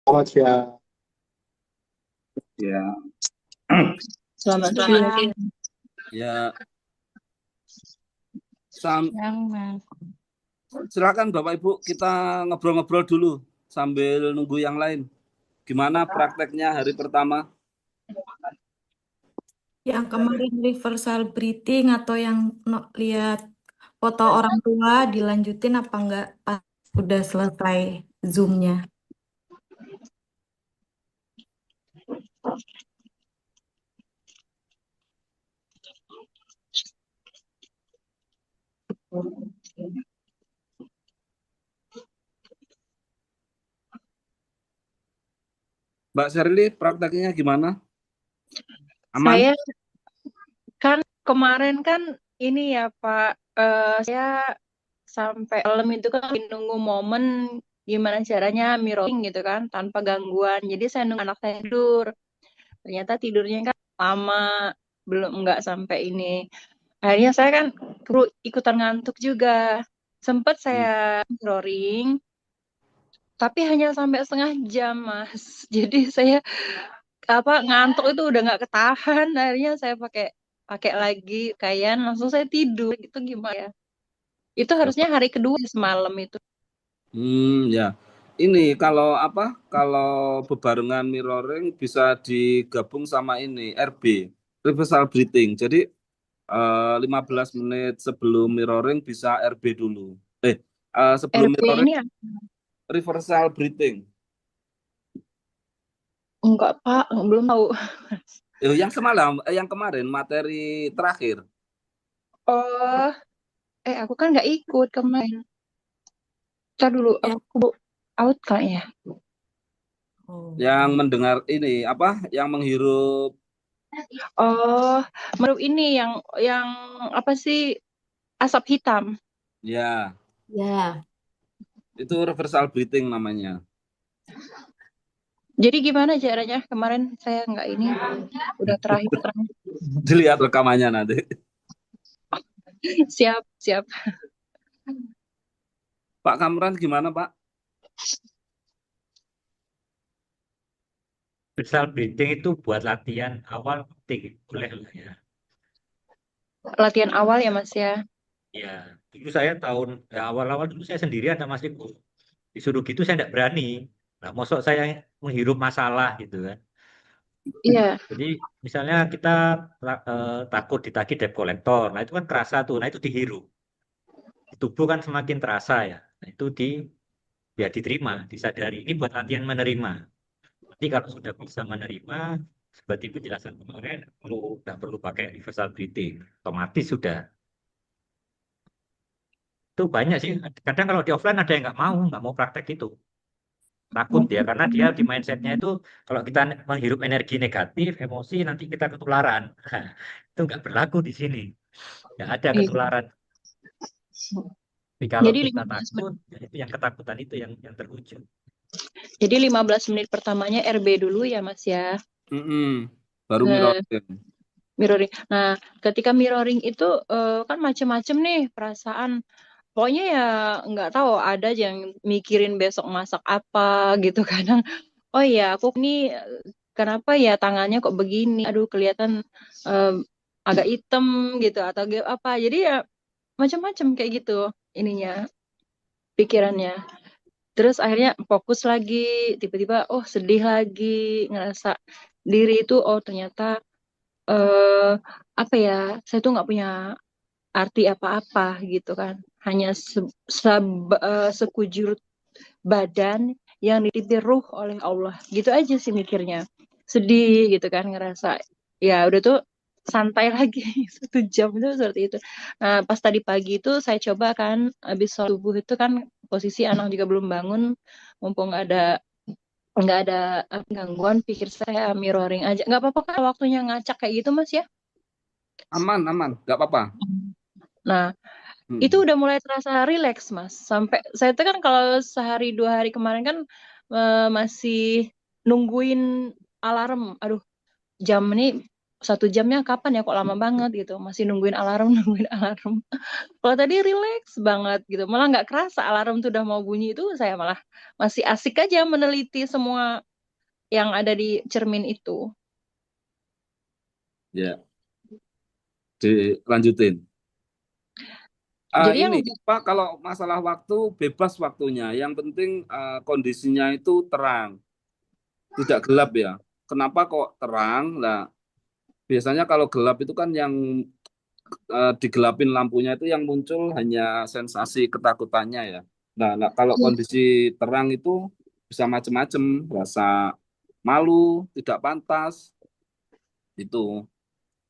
Selamat siang. Ya, Selamat siang. ya, sam, Siang, Mas. silakan Bapak Ibu kita ngobrol-ngobrol dulu sambil nunggu yang lain. Gimana prakteknya hari pertama? Yang kemarin reversal breathing atau yang lihat foto orang tua dilanjutin apa enggak pas udah selesai Zoom-nya? Mbak Sherly, prakteknya gimana? Aman? Saya kan kemarin kan ini ya Pak, saya sampai malam itu kan nunggu momen gimana caranya mirroring gitu kan tanpa gangguan. Jadi saya nunggu anak saya tidur. Ternyata tidurnya kan lama, belum nggak sampai ini. Akhirnya saya kan ikutan ngantuk juga. Sempat Hmm. saya mirroring, tapi hanya sampai setengah jam Mas. Jadi saya ngantuk itu udah nggak ketahan, akhirnya saya pakai pakai lagi kayan langsung saya tidur. Itu gimana ya, itu harusnya Dapat. hari kedua semalam itu. Ya. Ini kalau apa? Kalau bebarengan mirroring bisa digabung sama ini RB, reversal breathing. Jadi 15 menit sebelum mirroring bisa RB dulu. Eh, sebelum RB mirroring ini ya? reversal breathing. Enggak Pak, belum tahu. Yang semalam, yang kemarin materi terakhir, Oh, aku kan nggak ikut kemarin. Ntar dulu Ya. aku out kayaknya. Oh. yang mendengar ini apa, yang menghirup, Oh, baru ini yang apa sih, asap hitam. ya Ya. itu reversal breathing namanya. Jadi gimana caranya? Kemarin saya nggak ini, udah terakhir terakhir. Dilihat rekamannya nanti. Siap, siap. Pak Kamran gimana Pak? Misal breathing itu buat latihan awal penting, boleh lah ya. Latihan awal ya Mas ya. Ya, dulu saya awal-awal dulu saya sendirian sama Mas Riko. Disuruh gitu saya tidak berani. Nah, mosok saya menghirup masalah gitu kan. Iya. Jadi misalnya kita takut ditagih debt collector, nah itu kan kerasa tuh, nah itu dihirup. Di tubuh kan semakin terasa ya. Nah, itu ya diterima, disadari. Ini buat latihan menerima. Nanti kalau sudah bisa menerima, seperti penjelasan kemarin, nggak perlu pakai reversal breathing, otomatis sudah. Itu banyak sih. Kadang kalau di offline ada yang nggak mau praktek itu. Takut dia, karena dia di mindsetnya itu kalau kita menghirup energi negatif, emosi, nanti kita ketularan. Itu nggak berlaku di sini. Nggak ada Iya. ketularan. Tapi kalau Jadi kita 15 takut, menit. ya itu yang ketakutan itu yang terwujud. Jadi 15 menit pertamanya RB dulu ya Mas ya. Baru Eh, mirroring. Mirroring. Nah, ketika mirroring itu kan macem-macem nih perasaan. Pokoknya ya nggak tahu, ada aja yang mikirin besok masak apa gitu kadang. Oh iya, aku nih kenapa ya tangannya kok begini? Aduh, kelihatan eh, agak hitam gitu atau apa. Jadi ya macam-macam kayak gitu ininya, pikirannya. Terus akhirnya fokus lagi, tiba-tiba oh sedih lagi, ngerasa diri itu oh ternyata eh apa ya, saya tuh nggak punya arti apa-apa gitu kan. Hanya sekujur badan yang dititipin ruh oleh Allah. Gitu aja sih mikirnya. Sedih gitu kan, ngerasa ya udah tuh santai lagi 1 jam itu seperti itu. Nah, pas tadi pagi itu saya coba kan, habis sholat subuh itu kan posisi anak juga belum bangun, mumpung nggak ada gangguan, pikir saya mirroring aja. Nggak apa-apa kan waktunya ngacak kayak gitu Mas ya? Aman, aman, nggak apa-apa. Nah, itu Hmm. udah mulai terasa rileks Mas. Sampai saya tuh kan kalau sehari 2 hari kemarin kan masih nungguin alarm. Aduh, jam ini 1 jamnya kapan ya, kok lama banget gitu, masih nungguin alarm nungguin alarm. Kalau tadi rileks banget gitu, malah nggak kerasa alarm tuh udah mau bunyi, itu saya malah masih asik aja meneliti semua yang ada di cermin itu. Ya, dilanjutin. Jadi yang Ini Pak, kalau masalah waktu bebas waktunya. Yang penting kondisinya itu terang, tidak gelap ya. Kenapa kok terang? Nah, biasanya kalau gelap itu kan yang digelapin lampunya itu yang muncul hanya sensasi ketakutannya ya. Nah, kalau kondisi terang itu bisa macam-macam, rasa malu, tidak pantas, itu.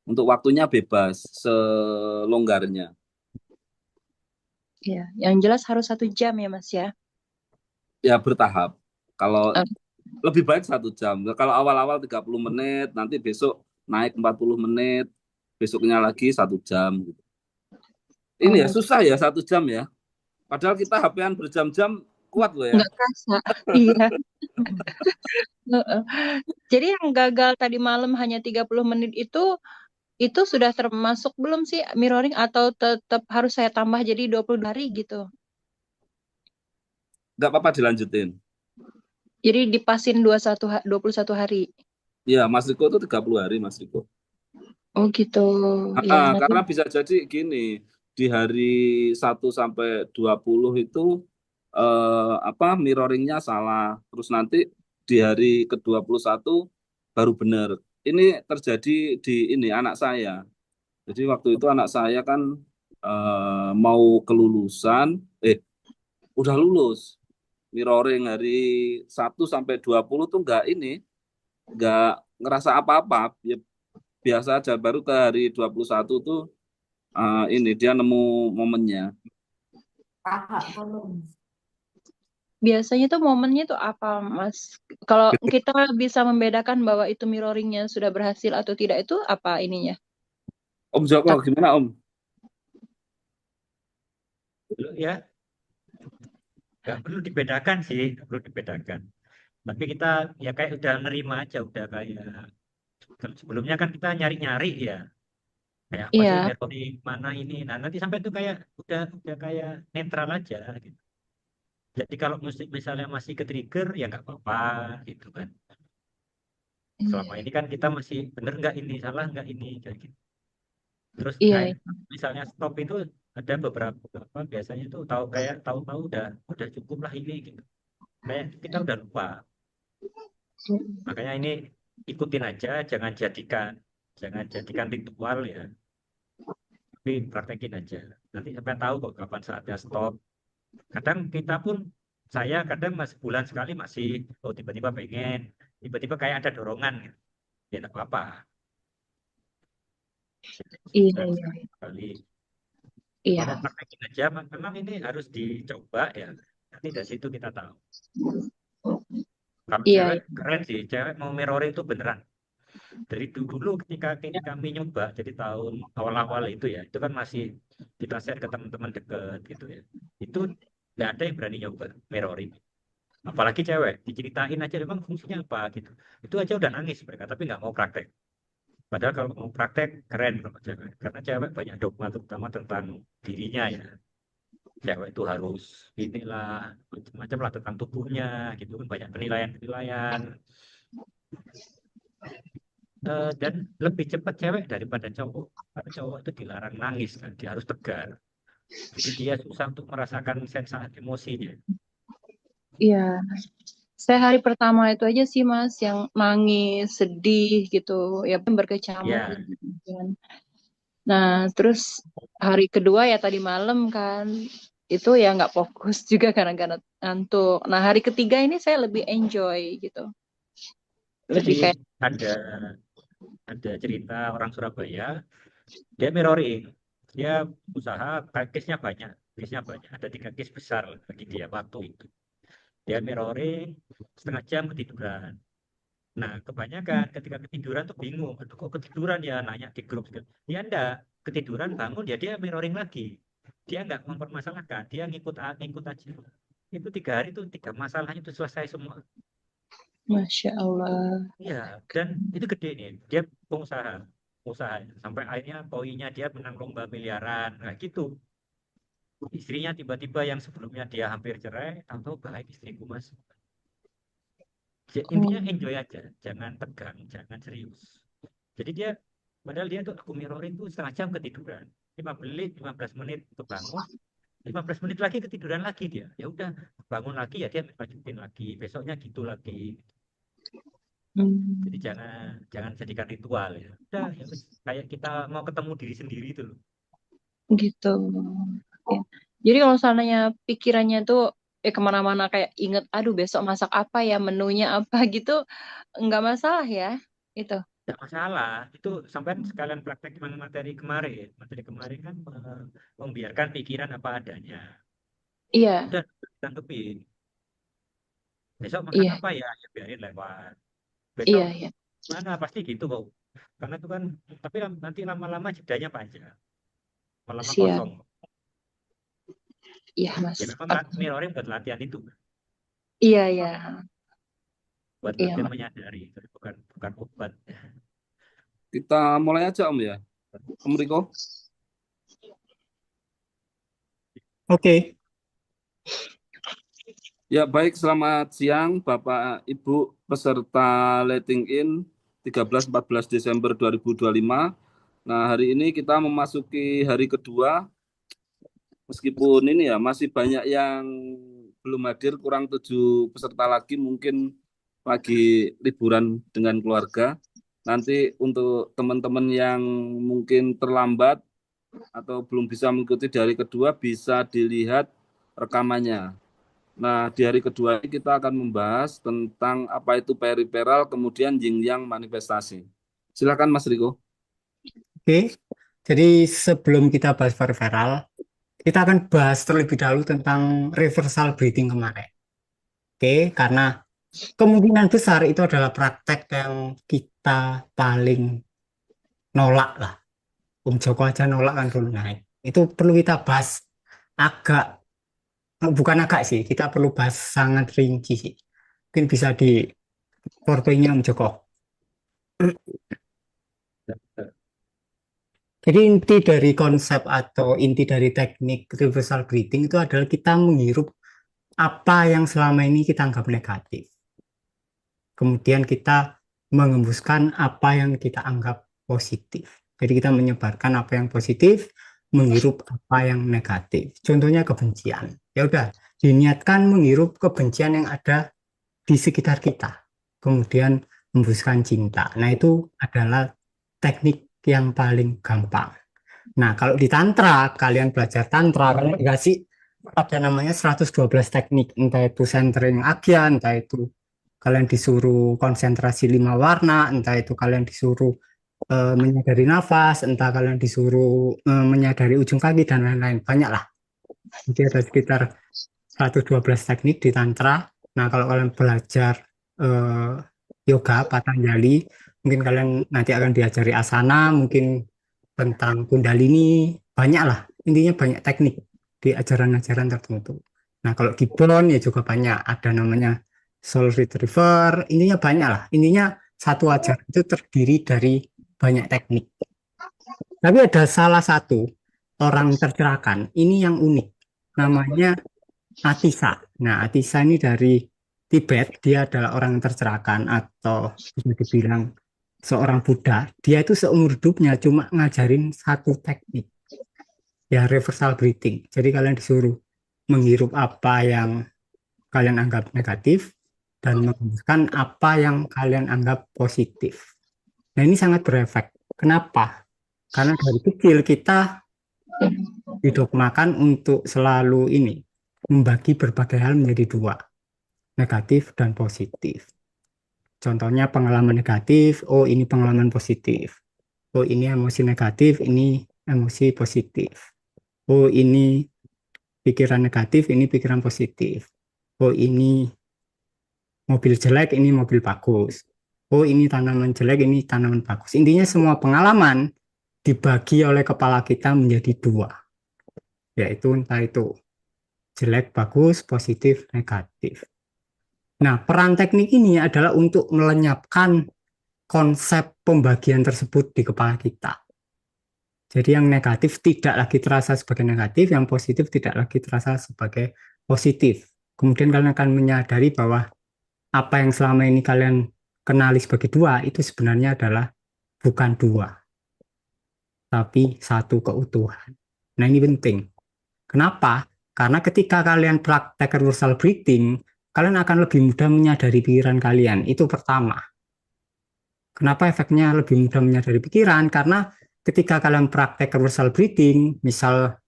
Untuk waktunya bebas, selonggarnya. ya, yang jelas harus 1 jam ya Mas ya. Ya bertahap. Kalau Eh, lebih baik 1 jam. Kalau awal-awal 30 menit, nanti besok naik 40 menit, besoknya lagi 1 jam. Ini ya oh, susah ya 1 jam ya. Padahal kita HP-an berjam-jam kuat loh ya. nggak kerasa. Iya. Heeh. Jadi yang gagal tadi malam hanya 30 menit itu sudah termasuk belum sih mirroring atau tetap harus saya tambah jadi 20 hari gitu. Nggak apa-apa dilanjutin. Jadi dipasin 21 hari. Ya, Mas Riko itu 30 hari, Mas Riko. Oh gitu. Ya, nanti Karena bisa jadi gini, di hari 1 sampai 20 itu mirroringnya salah. Terus nanti di hari ke-21 baru benar. Ini terjadi di ini anak saya. Jadi waktu itu anak saya kan mau kelulusan, udah lulus. Mirroring hari 1 sampai 20 tuh nggak ngerasa apa-apa. Ya, biasa aja. Baru ke hari 21 tuh ini dia nemu momennya. biasanya tuh momennya tuh apa, Mas? Kalau kita bisa membedakan bahwa itu mirroringnya sudah berhasil atau tidak itu apa ininya? Om Joko, gimana Om? Dulu ya, nggak perlu dibedakan sih, nggak perlu dibedakan. Tapi kita ya kayak udah nerima aja, udah kayak kan sebelumnya kan kita nyari-nyari ya, kayak apa sih Iya, metode mana ini. Nah nanti sampai itu kayak udah kayak netral aja gitu. Jadi kalau misalnya masih ke trigger ya nggak apa-apa gitu kan. Selama ini kan kita masih bener nggak ini, salah nggak ini kayak gitu. Terus iya, kayak misalnya stop itu ada beberapa biasanya tuh tahu-tahu udah cukup lah ini gitu. Kayak kita udah lupa. Makanya ini ikutin aja, jangan jadikan ritual ya, tapi praktekin aja. Nanti sampai tahu kok kapan saatnya stop. Kadang kita pun, saya kadang masih bulan sekali masih, oh tiba-tiba pengen, tiba-tiba kayak ada dorongan gitu. Ya nggak apa-apa. iya, Bulan iya, sekali. Kalau iya, praktekin aja, memang ini harus dicoba ya. Nanti dari situ kita tahu. Kalau iya, cewek iya. keren sih, cewek mau mirroring itu beneran. Dari dulu ketika kami nyoba, jadi tahun awal-awal itu ya, itu kan masih kita share ke teman-teman deket gitu ya. Itu nggak ada yang berani nyoba mirroring. Apalagi cewek, diceritain aja memang fungsinya apa gitu. Itu aja udah nangis mereka, tapi nggak mau praktek. Padahal kalau mau praktek, keren kalau cewek. Karena cewek banyak dogma terutama tentang dirinya ya. Cewek itu harus inilah, macam-macam lah tentang tubuhnya gitu kan. Banyak penilaian-penilaian. Dan lebih cepat cewek daripada cowok. Karena cowok itu dilarang nangis kan, dia harus tegar. Jadi dia susah untuk merasakan sensasi emosinya. Iya. Saya hari pertama itu aja sih Mas yang nangis, sedih gitu, ya berkecamuk Ya, gitu kan. Nah, terus hari kedua ya tadi malam kan, itu ya nggak fokus juga karena ngantuk. Nah, hari ketiga ini saya lebih enjoy gitu. jadi Lebih kayak, ada ada cerita orang Surabaya, dia mirroring, dia usaha case-nya banyak, ada 3 case besar bagi dia waktu itu. Dia mirroring 1/2 jam ketiduran. Nah, kebanyakan ketika ketiduran tuh bingung, aduh kok ketiduran ya, nanya di grup gitu. Ya enggak, ketiduran bangun ya dia mirroring lagi. Dia enggak mempermasalahkan, dia ngikut aja. Itu 3 hari tuh 3 masalahnya itu selesai semua. Masya Allah. Iya, dan itu gede nih, dia pengusaha. usaha sampai akhirnya poinnya dia menang lomba miliaran. Nah gitu. Istrinya tiba-tiba yang sebelumnya dia hampir cerai, atau baik istriku mas. Intinya Oh. enjoy aja, jangan tegang, jangan serius. Jadi dia, padahal dia tuh aku mirroring tuh setengah jam ketiduran, 15 menit untuk bangun, 15 menit lagi ketiduran lagi dia. Ya udah bangun lagi ya dia lanjutin lagi, besoknya gitu lagi. Jadi Hmm. jangan jangan jadikan ritual ya. Udah ya wes, kayak kita mau ketemu diri sendiri itu loh. Gitu. Ya. Jadi kalau seandainya pikirannya tuh kemana-mana kayak inget, aduh besok masak apa ya, menunya apa gitu, nggak masalah ya, itu. Tidak masalah. Itu sampai sekalian praktek materi kemarin. Materi kemarin kan membiarkan pikiran apa adanya. Iya, Udah tanggepin. Besok makan iya, apa ya? Ya biarin lewat. Besok iya, iya, mana pasti gitu kok. Karena itu kan, tapi nanti lama-lama jedanya panjang. Lama-lama siap, kosong. iya Ya mas. memang Oke. mirroring buat latihan itu. Iya, iya, Buat iya latihan mas. menyadari. Bukan bukan obat. Kita mulai aja Om ya. Om Riko. Oke, Ya baik, selamat siang Bapak Ibu peserta Letting In 13-14 Desember 2025. Nah hari ini kita memasuki hari kedua, meskipun ini ya masih banyak yang belum hadir, kurang 7 peserta lagi, mungkin lagi liburan dengan keluarga. Nanti untuk teman-teman yang mungkin terlambat atau belum bisa mengikuti di hari kedua, bisa dilihat rekamannya. Nah, di hari kedua ini kita akan membahas tentang apa itu periferal, kemudian yin yang manifestasi. Silakan Mas Riko. oke. Jadi sebelum kita bahas peripheral, kita akan bahas terlebih dahulu tentang reversal breathing kemarin. Oke, karena kemungkinan besar itu adalah praktek yang kita paling nolak lah. Joko aja nolak kan dulu. Nah, itu perlu kita bahas agak, bukan agak sih, kita perlu bahas sangat rinci sih. Mungkin bisa di PowerPoint-nya Om Joko. Jadi inti dari konsep atau inti dari teknik reversal breathing itu adalah kita menghirup apa yang selama ini kita anggap negatif. Kemudian kita mengembuskan apa yang kita anggap positif. Jadi kita menyebarkan apa yang positif, menghirup apa yang negatif. Contohnya kebencian. Ya udah, diniatkan menghirup kebencian yang ada di sekitar kita. Kemudian hembuskan cinta. Nah, itu adalah teknik yang paling gampang. Nah, kalau di tantra, kalian belajar tantra, kalian dikasih ada namanya 112 teknik, entah itu centering agya, entah itu kalian disuruh konsentrasi 5 warna, entah itu kalian disuruh menyadari nafas, entah kalian disuruh menyadari ujung kaki, dan lain-lain. Banyak lah. Jadi ada sekitar 112 teknik di tantra. Nah, kalau kalian belajar eh, yoga, Patanjali, mungkin kalian nanti akan diajari asana, mungkin tentang kundalini, banyak lah. Intinya banyak teknik di ajaran-ajaran tertentu. Nah, kalau di Bon ya juga banyak. Ada namanya Soul Retriever, intinya banyak lah. Intinya satu ajaran itu terdiri dari banyak teknik. Tapi ada salah satu orang tercerahkan, ini yang unik. Namanya Atisa. Nah, Atisa ini dari Tibet, dia adalah orang tercerahkan atau bisa dibilang seorang Buddha. Dia itu seumur hidupnya cuma ngajarin satu teknik, ya reversal breathing. Jadi kalian disuruh menghirup apa yang kalian anggap negatif dan menghembuskan apa yang kalian anggap positif. Nah, ini sangat berefek. Kenapa? Karena dari kecil kita didogmakan untuk selalu ini membagi berbagai hal menjadi dua, negatif dan positif. Contohnya pengalaman negatif, oh ini pengalaman positif. Oh ini emosi negatif, ini emosi positif. Oh ini pikiran negatif, ini pikiran positif. Oh ini mobil jelek, ini mobil bagus. Oh ini tanaman jelek, ini tanaman bagus. Intinya semua pengalaman dibagi oleh kepala kita menjadi dua. Yaitu entah itu jelek, bagus, positif, negatif. Nah, peran teknik ini adalah untuk melenyapkan konsep pembagian tersebut di kepala kita. Jadi yang negatif tidak lagi terasa sebagai negatif, yang positif tidak lagi terasa sebagai positif. Kemudian kalian akan menyadari bahwa apa yang selama ini kalian kenali sebagai dua, itu sebenarnya adalah bukan dua, tapi satu keutuhan. Nah, ini penting. Kenapa? Karena ketika kalian praktek reversal breathing, kalian akan lebih mudah menyadari pikiran kalian. Itu pertama. Kenapa efeknya lebih mudah menyadari pikiran? Karena ketika kalian praktek reversal breathing, misal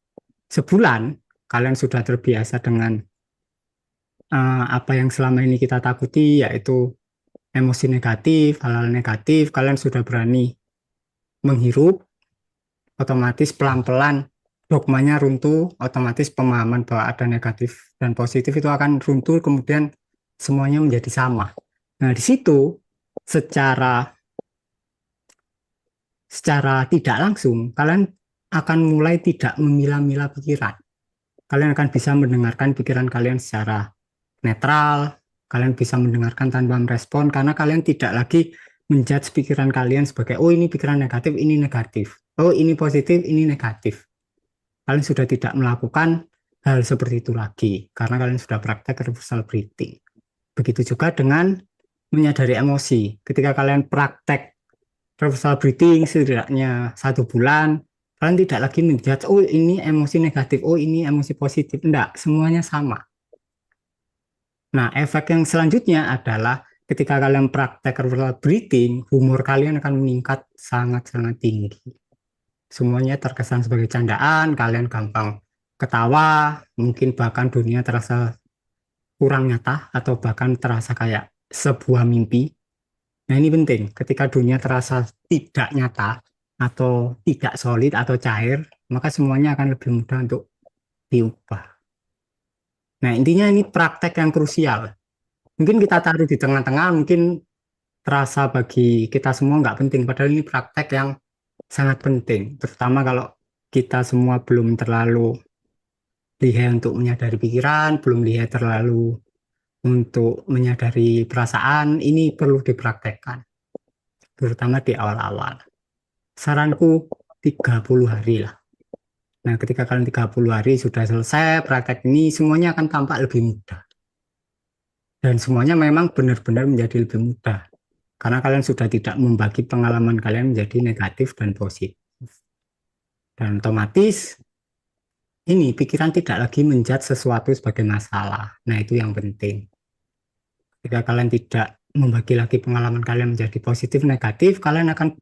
sebulan, kalian sudah terbiasa dengan apa yang selama ini kita takuti, yaitu emosi negatif, hal-hal negatif, kalian sudah berani menghirup, otomatis pelan-pelan dogmanya runtuh, otomatis pemahaman bahwa ada negatif dan positif itu akan runtuh, kemudian semuanya menjadi sama. Nah, di situ secara tidak langsung kalian akan mulai tidak memilah-milah pikiran. Kalian akan bisa mendengarkan pikiran kalian secara netral, kalian bisa mendengarkan tanpa merespon karena kalian tidak lagi menjudge pikiran kalian sebagai oh ini pikiran negatif, ini negatif. Oh ini positif, ini negatif. Kalian sudah tidak melakukan hal seperti itu lagi karena kalian sudah praktek reversal breathing. Begitu juga dengan menyadari emosi. Ketika kalian praktek reversal breathing setidaknya 1 bulan, kalian tidak lagi menjudge, oh ini emosi negatif, oh ini emosi positif. Enggak, semuanya sama. Nah, efek yang selanjutnya adalah ketika kalian praktek reversal breathing, humor kalian akan meningkat sangat-sangat tinggi. Semuanya terkesan sebagai candaan, kalian gampang ketawa, mungkin bahkan dunia terasa kurang nyata, atau bahkan terasa kayak sebuah mimpi. Nah, ini penting. Ketika dunia terasa tidak nyata atau tidak solid atau cair, maka semuanya akan lebih mudah untuk diubah. Nah, intinya ini praktek yang krusial. Mungkin kita taruh di tengah-tengah, mungkin terasa bagi kita semua nggak penting. Padahal ini praktek yang sangat penting. Terutama kalau kita semua belum terlalu lihai untuk menyadari pikiran, belum lihai terlalu untuk menyadari perasaan, ini perlu dipraktekkan. Terutama di awal-awal. Saranku 30 hari lah. Nah, ketika kalian 30 hari sudah selesai praktek ini, semuanya akan tampak lebih mudah. Dan semuanya memang benar-benar menjadi lebih mudah. Karena kalian sudah tidak membagi pengalaman kalian menjadi negatif dan positif. Dan otomatis, ini pikiran tidak lagi menjudge sesuatu sebagai masalah. Nah, itu yang penting. Ketika kalian tidak membagi lagi pengalaman kalian menjadi positif, negatif, kalian akan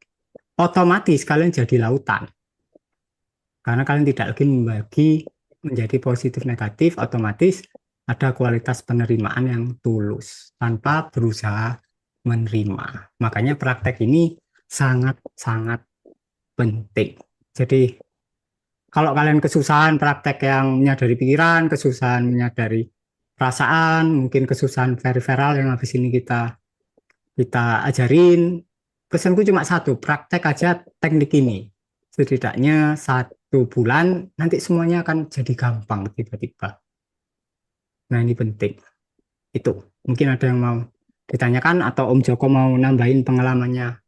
otomatis kalian jadi lautan. Karena kalian tidak lagi membagi menjadi positif negatif, otomatis ada kualitas penerimaan yang tulus tanpa berusaha menerima. Makanya praktek ini sangat-sangat penting. Jadi kalau kalian kesusahan praktek yang menyadari pikiran, kesusahan menyadari perasaan, mungkin kesusahan peripheral yang habis ini kita ajarin, pesanku cuma satu, praktek aja teknik ini. Setidaknya 1 bulan, nanti semuanya akan jadi gampang tiba-tiba. Nah, ini penting. Itu, mungkin ada yang mau ditanyakan, atau Om Joko mau nambahin pengalamannya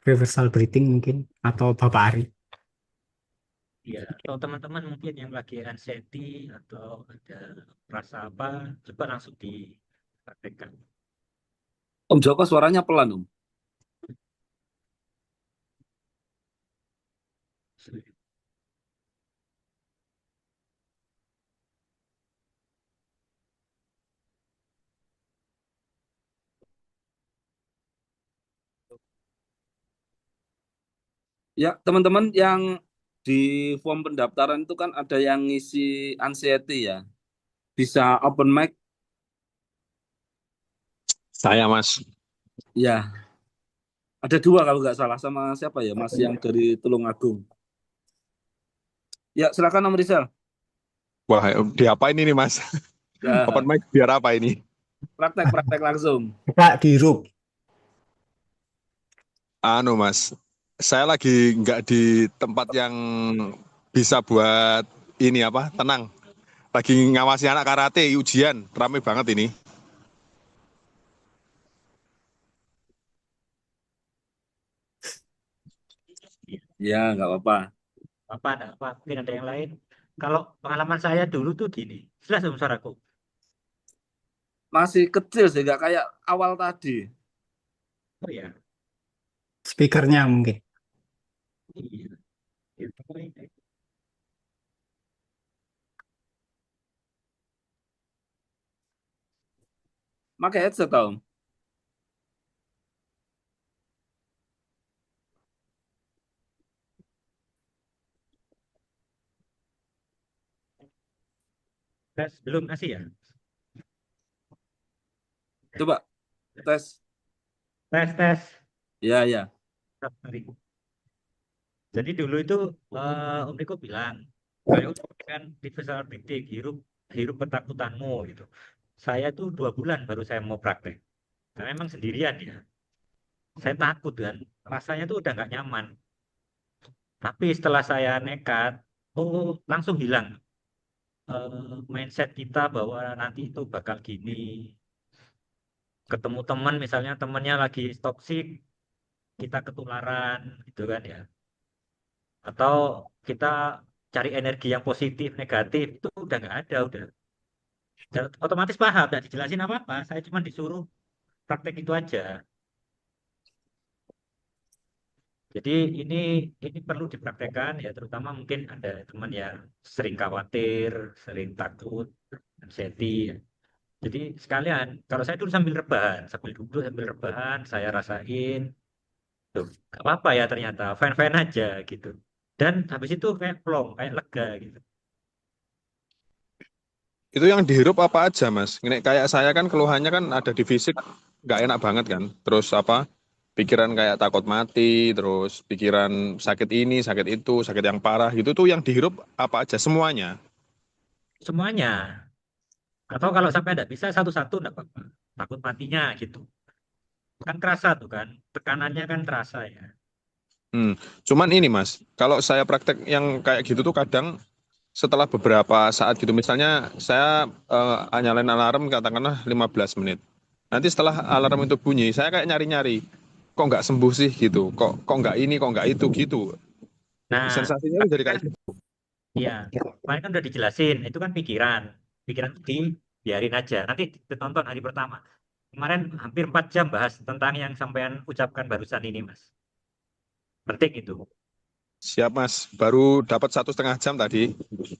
reversal breathing mungkin, atau Bapak Ari. Ya, atau teman-teman mungkin yang lagi anxiety atau ada rasa apa, coba langsung dipraktekkan. Om Joko suaranya pelan, Om. Ya, teman-teman yang di form pendaftaran itu kan ada yang ngisi anxiety ya. Bisa open mic? Saya, Mas. Ya, ada 2 kalau nggak salah, sama siapa ya, Mas yang dari Tulungagung. Ya, silakan Om Rizal. Wah, diapain ini, Mas? Ya, Open mic biar apa ini? praktek langsung. Pak dihirup. Mas, saya lagi nggak di tempat yang bisa buat ini apa, tenang. Lagi ngawasi anak karate, ujian, rame banget ini. Ya, nggak apa-apa. Apa, ada apa? Mungkin ada yang lain. Kalau pengalaman saya dulu tuh gini, jelas dong suaraku. Masih kecil sih, nggak kayak awal tadi. Oh ya, Speakernya mungkin. iya. Itu. Pakai headset Om. Tes belum kasih ya? Coba tes. Tes. Ya, ya. Mari. Jadi dulu itu Om Riko bilang, kayak kan universal breathing, hirup hirup ketakutanmu gitu. Saya tuh 2 bulan baru saya mau praktek. Karena memang sendirian ya. Saya takut kan, rasanya tuh udah nggak nyaman. Tapi setelah saya nekat, oh langsung hilang mindset kita bahwa nanti itu bakal gini. Ketemu teman misalnya temannya lagi toksik, kita ketularan gitu kan ya. Atau kita cari energi yang positif, negatif itu udah nggak ada, udah. Dan otomatis paham, dan dijelasin apa-apa. Saya cuma disuruh praktek itu aja. Jadi ini ini perlu dipraktekkan ya, terutama mungkin ada teman yang sering khawatir, sering takut, anxiety. Ya. Jadi sekalian, kalau saya dulu sambil duduk, sambil rebahan, saya rasain, tuh, gak apa-apa ya ternyata, fine-fine aja gitu. Dan habis itu kayak plong, kayak lega gitu. Itu yang dihirup apa aja, Mas? Ini kayak saya kan keluhannya kan ada di fisik, nggak enak banget kan. Terus apa? Pikiran kayak takut mati, terus pikiran sakit ini, sakit itu, sakit yang parah gitu tuh yang dihirup apa aja semuanya. Semuanya. Atau kalau sampai tidak bisa satu-satu enggak apa-apa. Takut matinya gitu. Kan kerasa tuh kan, tekanannya kan terasa ya. Hmm. Cuman ini Mas, kalau saya praktek yang kayak gitu tuh kadang setelah beberapa saat gitu, misalnya saya nyalain alarm katakanlah 15 menit. Nanti setelah alarm itu bunyi, saya kayak nyari-nyari, kok nggak sembuh sih gitu, kok nggak ini, kok nggak itu gitu. Nah, Sensasinya tuh tapi jadi kan kayak gitu. ya, kemarin kan udah dijelasin, itu kan pikiran. Pikiran itu biarin aja. Nanti ditonton hari pertama. Kemarin hampir 4 jam bahas tentang yang sampean ucapkan barusan ini, Mas. Penting itu. Siap Mas, baru dapat 1,5 jam tadi.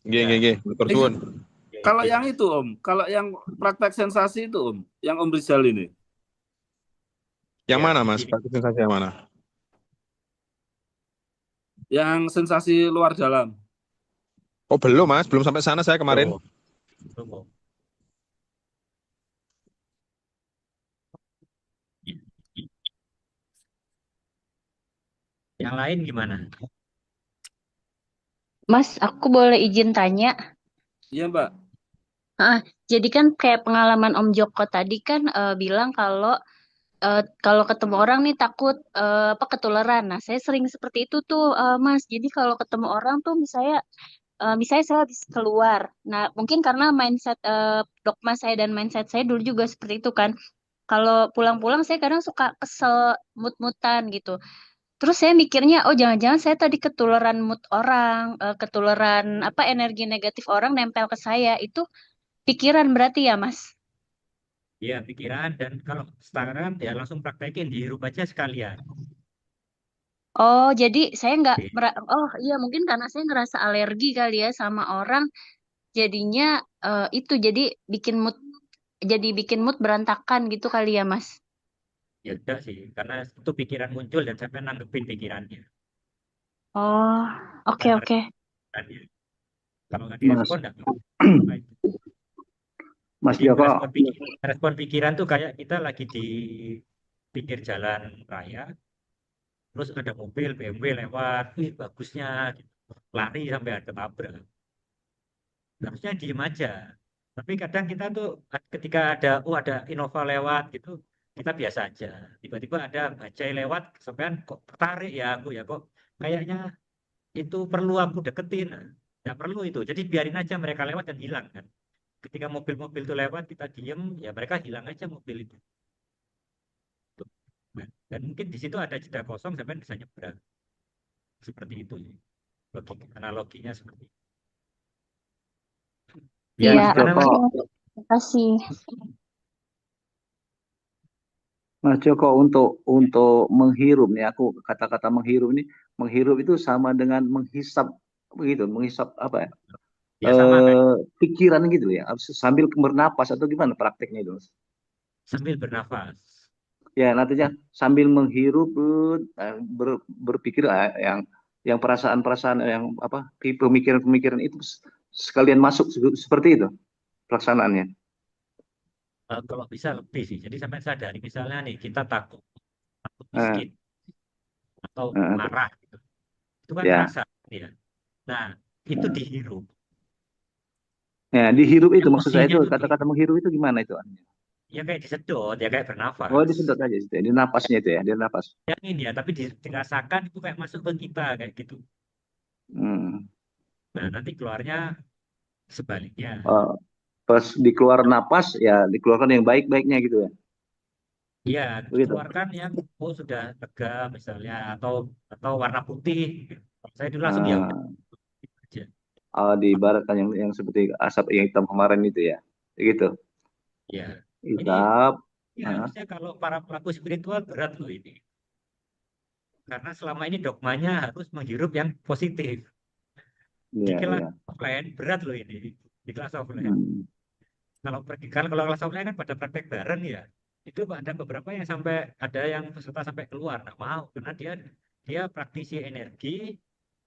Nggih, nggih, Ya. nggih. Matur suwun. Oke, Kalau oke, yang Mas. itu Om, kalau yang praktek sensasi itu Om, yang Om Rizal ini, Yang Ya, mana di Mas? sini. Praktik sensasi yang mana? yang sensasi luar dalam. Oh belum Mas, belum sampai sana saya kemarin. Tuh, tunggu. Yang lain gimana? Mas, aku boleh izin tanya? Iya Mbak. Ah, jadi kan kayak pengalaman Om Joko tadi kan bilang kalau ketemu orang nih takut apa ketularan. Nah, saya sering seperti itu tuh, Mas. Jadi kalau ketemu orang tuh misalnya saya habis keluar. Nah, mungkin karena mindset dogma saya dan mindset saya dulu juga seperti itu kan. Kalau pulang-pulang saya kadang suka kesel, mut-mutan gitu. Terus saya mikirnya, oh jangan-jangan saya tadi ketularan mood orang, ketularan apa energi negatif orang nempel ke saya. Itu pikiran berarti ya, Mas? Ya, pikiran. Dan kalau sekarang ya langsung praktekin, dihirup aja sekalian. Oh, jadi saya nggak, Oke. oh iya mungkin karena saya ngerasa alergi kali ya sama orang, jadinya itu bikin mood, jadi bikin mood berantakan gitu kali ya, Mas? Ya udah sih, karena itu pikiran muncul dan sampai nanggepin pikirannya. Oh, oke Dan oke. meresponnya. Kalau nggak Mas, direspon, nggak apa-apa itu. Mas Jadi Joko, merespon pikiran tuh kayak kita lagi di pinggir jalan raya, terus ada mobil BMW lewat, wih bagusnya, gitu. Lari sampai ada tabrak. Harusnya diem aja. Tapi kadang kita tuh ketika ada Innova lewat gitu, kita biasa aja. Tiba-tiba ada bajai lewat, sampean kok tertarik ya aku ya kok kayaknya itu perlu aku deketin. Nggak perlu itu. Jadi biarin aja mereka lewat dan hilang kan. Ketika mobil-mobil itu lewat, kita diem, ya mereka hilang aja mobil itu. Tuh. Nah, dan mungkin di situ ada jeda kosong, sampai bisa nyebrang. seperti itu. Analoginya seperti itu. Ya, Iya, gimana Mas? oke. Terima kasih. Mas Joko, untuk menghirup nih, aku kata-kata menghirup itu sama dengan menghisap begitu, menghisap apa ya? Ya sama kayak Pikiran gitu ya, harus sambil bernapas atau gimana prakteknya itu, Mas? sambil bernafas. Ya, nantinya sambil menghirup berpikir yang perasaan-perasaan yang apa, pemikiran-pemikiran itu sekalian masuk seperti itu pelaksanaannya. Kalau bisa lebih sih. Jadi sampai sadari misalnya nih kita takut Eh, miskin atau eh, marah gitu. Itu kan ya, rasa ya. Nah, itu dihirup. ya, dihirup itu maksud saya Emosinya itu itu kata-kata dihirup. menghirup itu gimana itu? Ya kayak disedot, ya kayak Oh, bernafas. disedot aja situ ya, di napasnya itu ya, di napas. Yang ini ya, tapi dirasakan itu kayak masuk ke kita kayak gitu. Hmm. Nah, nanti keluarnya sebaliknya. Pas dikeluar napas ya dikeluarkan yang baik-baiknya gitu ya, Iya, begitu. dikeluarkan yang sudah lega misalnya atau warna putih. Kalau saya dulu langsung ya udah gitu aja. Diibaratkan yang seperti asap yang hitam kemarin itu ya, gitu. Ya, ini Hisap. ya, harusnya kalau para pelaku spiritual berat loh ini. Karena selama ini dogmanya harus menghirup yang positif. Di Iya, kelas iya. offline berat loh ini. Di kelas offline. Hmm. Kalau kelas offline kan pada praktek bareng ya. Itu ada beberapa yang sampai ada yang peserta sampai keluar, nggak mau karena dia praktisi energi.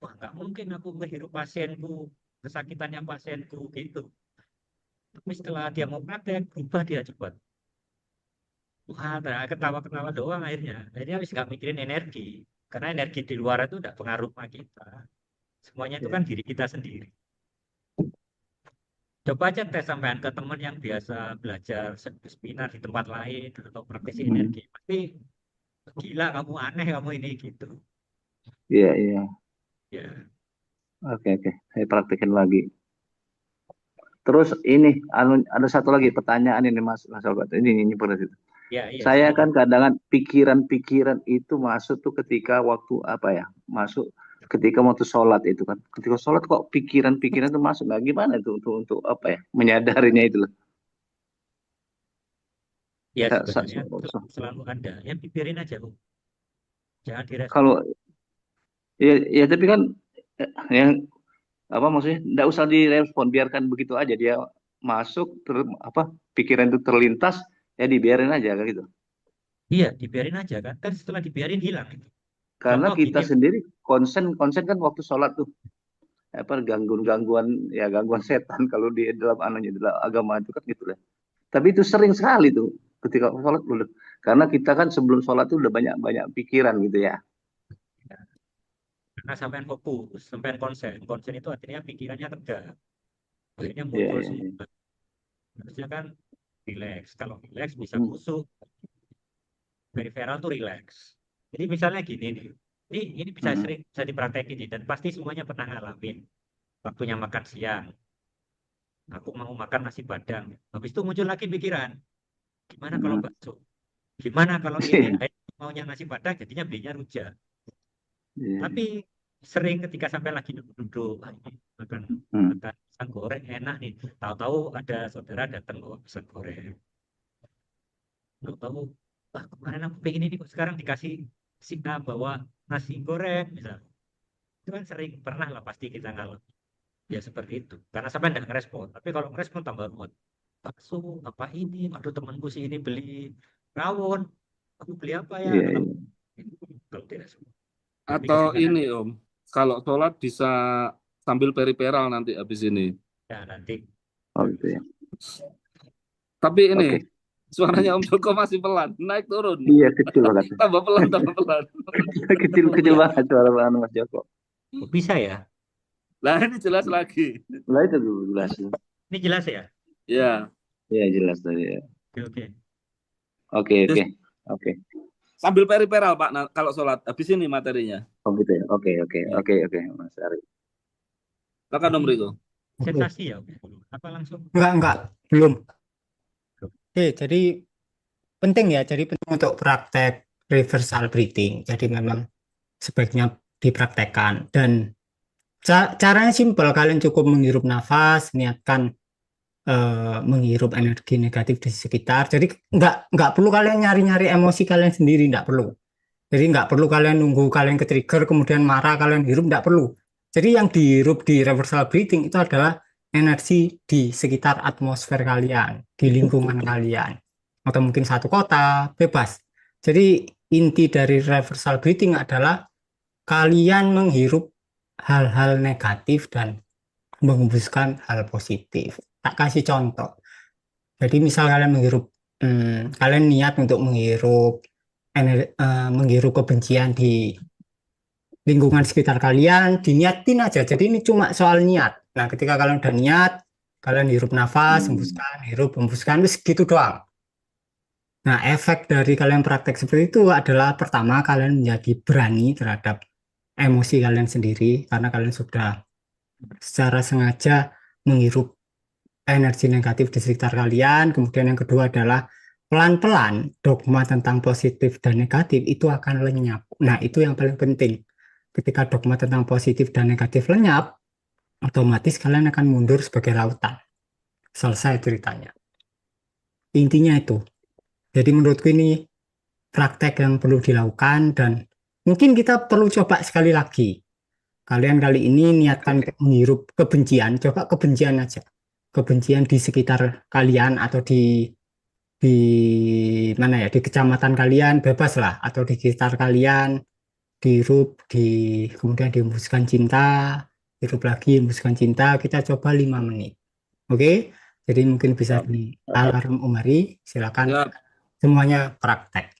Wah, nggak mungkin aku menghirup pasienku, kesakitannya pasienku gitu. Tapi setelah dia mau praktek, berubah dia cepat. Wah, ketawa-ketawa doang akhirnya. Akhirnya habis nggak mikirin energi. Karena energi di luar itu udah pengaruh sama kita. Semuanya itu Iya. kan diri kita sendiri. Coba aja tes sampean ke teman yang biasa belajar seminar di tempat lain atau praktisi Hmm. energi. Pasti gila kamu, aneh kamu ini gitu. Iya, iya. Ya. Oke, saya praktekin lagi. Terus ini ada satu lagi pertanyaan ini Mas Albert. Ini perlu itu. Ya, iya, Saya kan silakan. kadang pikiran-pikiran itu masuk tuh ketika waktu apa ya? Masuk ketika waktu sholat itu kan. Ketika sholat kok pikiran-pikiran itu masuk. Nah, gimana itu untuk apa ya? Menyadarinya itu loh. Ya, Sa- sa- sebenarnya sa- selalu ada. Ya, pikirin aja, Bu. Jangan direspon. Kalau ya tapi kan yang apa maksudnya? Nggak usah direspon, biarkan begitu aja dia masuk pikiran itu terlintas ya dibiarin aja kayak gitu. Iya, dibiarin aja kan. Kan setelah dibiarin hilang itu. Karena Contoh kita gini, sendiri konsen kan waktu sholat tuh apa gangguan setan kalau di dalam dalam agama itu kan gitu lah. Tapi itu sering sekali tuh ketika sholat udah karena kita kan sebelum sholat tuh udah banyak pikiran gitu ya. karena sampean fokus, sampean konsen. Konsen itu artinya pikirannya tegak. Akhirnya Iya, muncul iya, iya. semua. Harusnya kan relax. Kalau relax bisa Hmm. kusuk. Periferal tuh relax. Jadi misalnya gini nih. Ini bisa Hmm. sering bisa dipraktekin nih, dan pasti semuanya pernah ngalamin. Waktunya makan siang. Aku mau makan nasi padang. Habis itu muncul lagi pikiran. Gimana kalau Hmm. bakso? Gimana kalau ini? Akhirnya maunya nasi padang jadinya belinya rujak. Iya. Tapi sering ketika sampai lagi duduk-duduk, ini makan Hmm. pisang goreng enak nih. Tahu-tahu ada saudara datang bawa pisang goreng. Tahu-tahu, wah kemarin aku pengen ini kok sekarang dikasih si A bawa nasi goreng misalnya. Itu kan sering pernah lah pasti kita ngalamin. Ya seperti itu. Karena sampai tidak ngerespon. Tapi kalau ngerespon tambah ruwet. Bakso, apa ini? Aduh temanku sih ini beli rawon. Aku beli apa ya? Iya, Atau iya. kalau direspon. Atau Pikirin ini Om, kalau sholat bisa sambil periperal nanti habis ini. ya nanti. Oh gitu ya. Tapi ini Oke. suaranya Om Joko masih pelan, naik turun. Iya, kecil banget. Tambah pelan, tambah pelan. kecil banget suara Mas Joko. Kok bisa ya? Nah ini jelas lagi. Lah itu jelas. Ini jelas ya? Ya, Iya, jelas tadi ya. Oke. Oke. sambil periperal Pak, kalau sholat. Habis ini materinya. Oh gitu ya. Oke, Ya. Mas Ari. Silakan Om Riko. Sensasi ya? Apa langsung? Enggak, belum. Oke, jadi penting ya, untuk praktek reversal breathing. Jadi memang sebaiknya dipraktekkan. Dan caranya simpel, kalian cukup menghirup nafas, niatkan menghirup energi negatif di sekitar. Jadi nggak perlu kalian nyari-nyari emosi kalian sendiri, nggak perlu. Jadi nggak perlu kalian nunggu kalian ke-trigger kemudian marah kalian hirup, nggak perlu. Jadi yang dihirup di reversal breathing itu adalah energi di sekitar atmosfer kalian, di lingkungan kalian, atau mungkin satu kota, bebas. Jadi inti dari reversal breathing adalah kalian menghirup hal-hal negatif dan menghembuskan hal positif. Tak kasih contoh. Jadi misal kalian menghirup, kalian niat untuk menghirup kebencian di lingkungan sekitar kalian, diniatin aja. Jadi ini cuma soal niat. Nah, ketika kalian udah niat, kalian hirup nafas, hembuskan, hirup, hembuskan, terus gitu doang. Nah, efek dari kalian praktek seperti itu adalah pertama, kalian menjadi berani terhadap emosi kalian sendiri, karena kalian sudah secara sengaja menghirup energi negatif di sekitar kalian. Kemudian yang kedua adalah pelan-pelan dogma tentang positif dan negatif itu akan lenyap. Nah, itu yang paling penting. Ketika dogma tentang positif dan negatif lenyap, otomatis kalian akan mundur sebagai lautan. Selesai ceritanya. Intinya itu. Jadi menurutku ini praktek yang perlu dilakukan dan mungkin kita perlu coba sekali lagi. Kalian kali ini niatkan untuk menghirup kebencian, coba kebencian aja. Kebencian di sekitar kalian atau di mana ya, di kecamatan kalian bebas lah, atau di sekitar kalian dihirup, kemudian dihembuskan cinta, hirup lagi, hembuskan cinta, kita coba 5 menit. Oke, jadi mungkin bisa di alarm Umari, silakan Ya, semuanya praktek.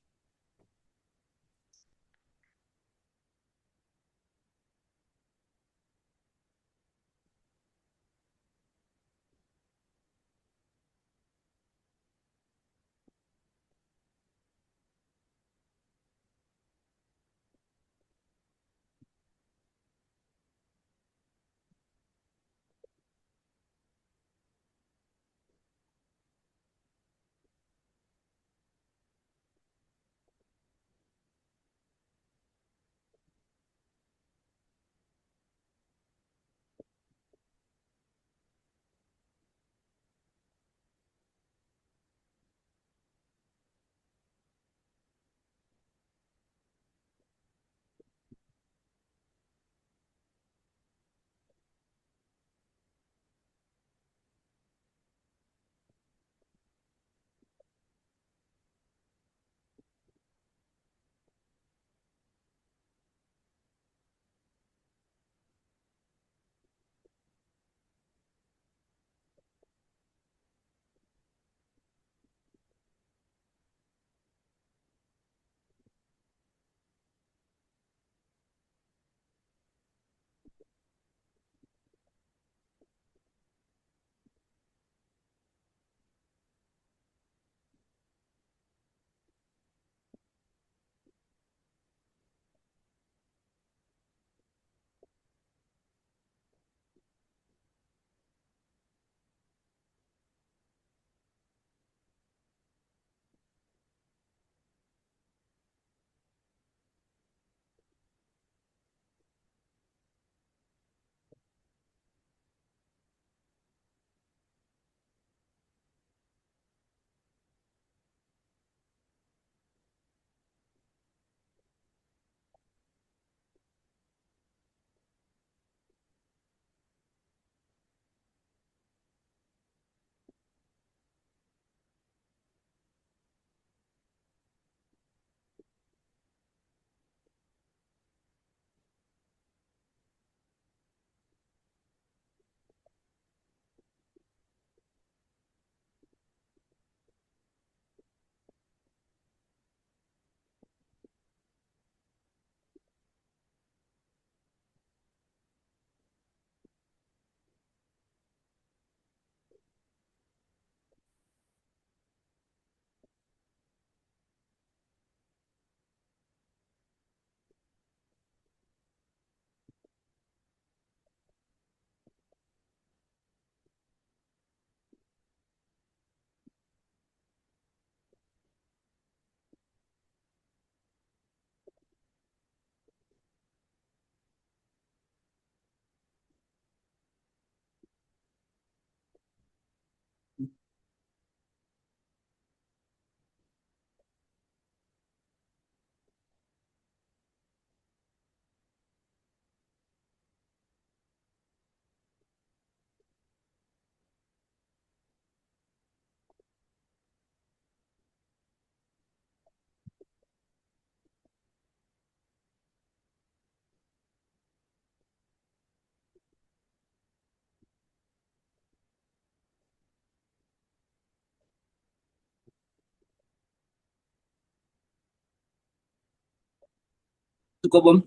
Cukup Om.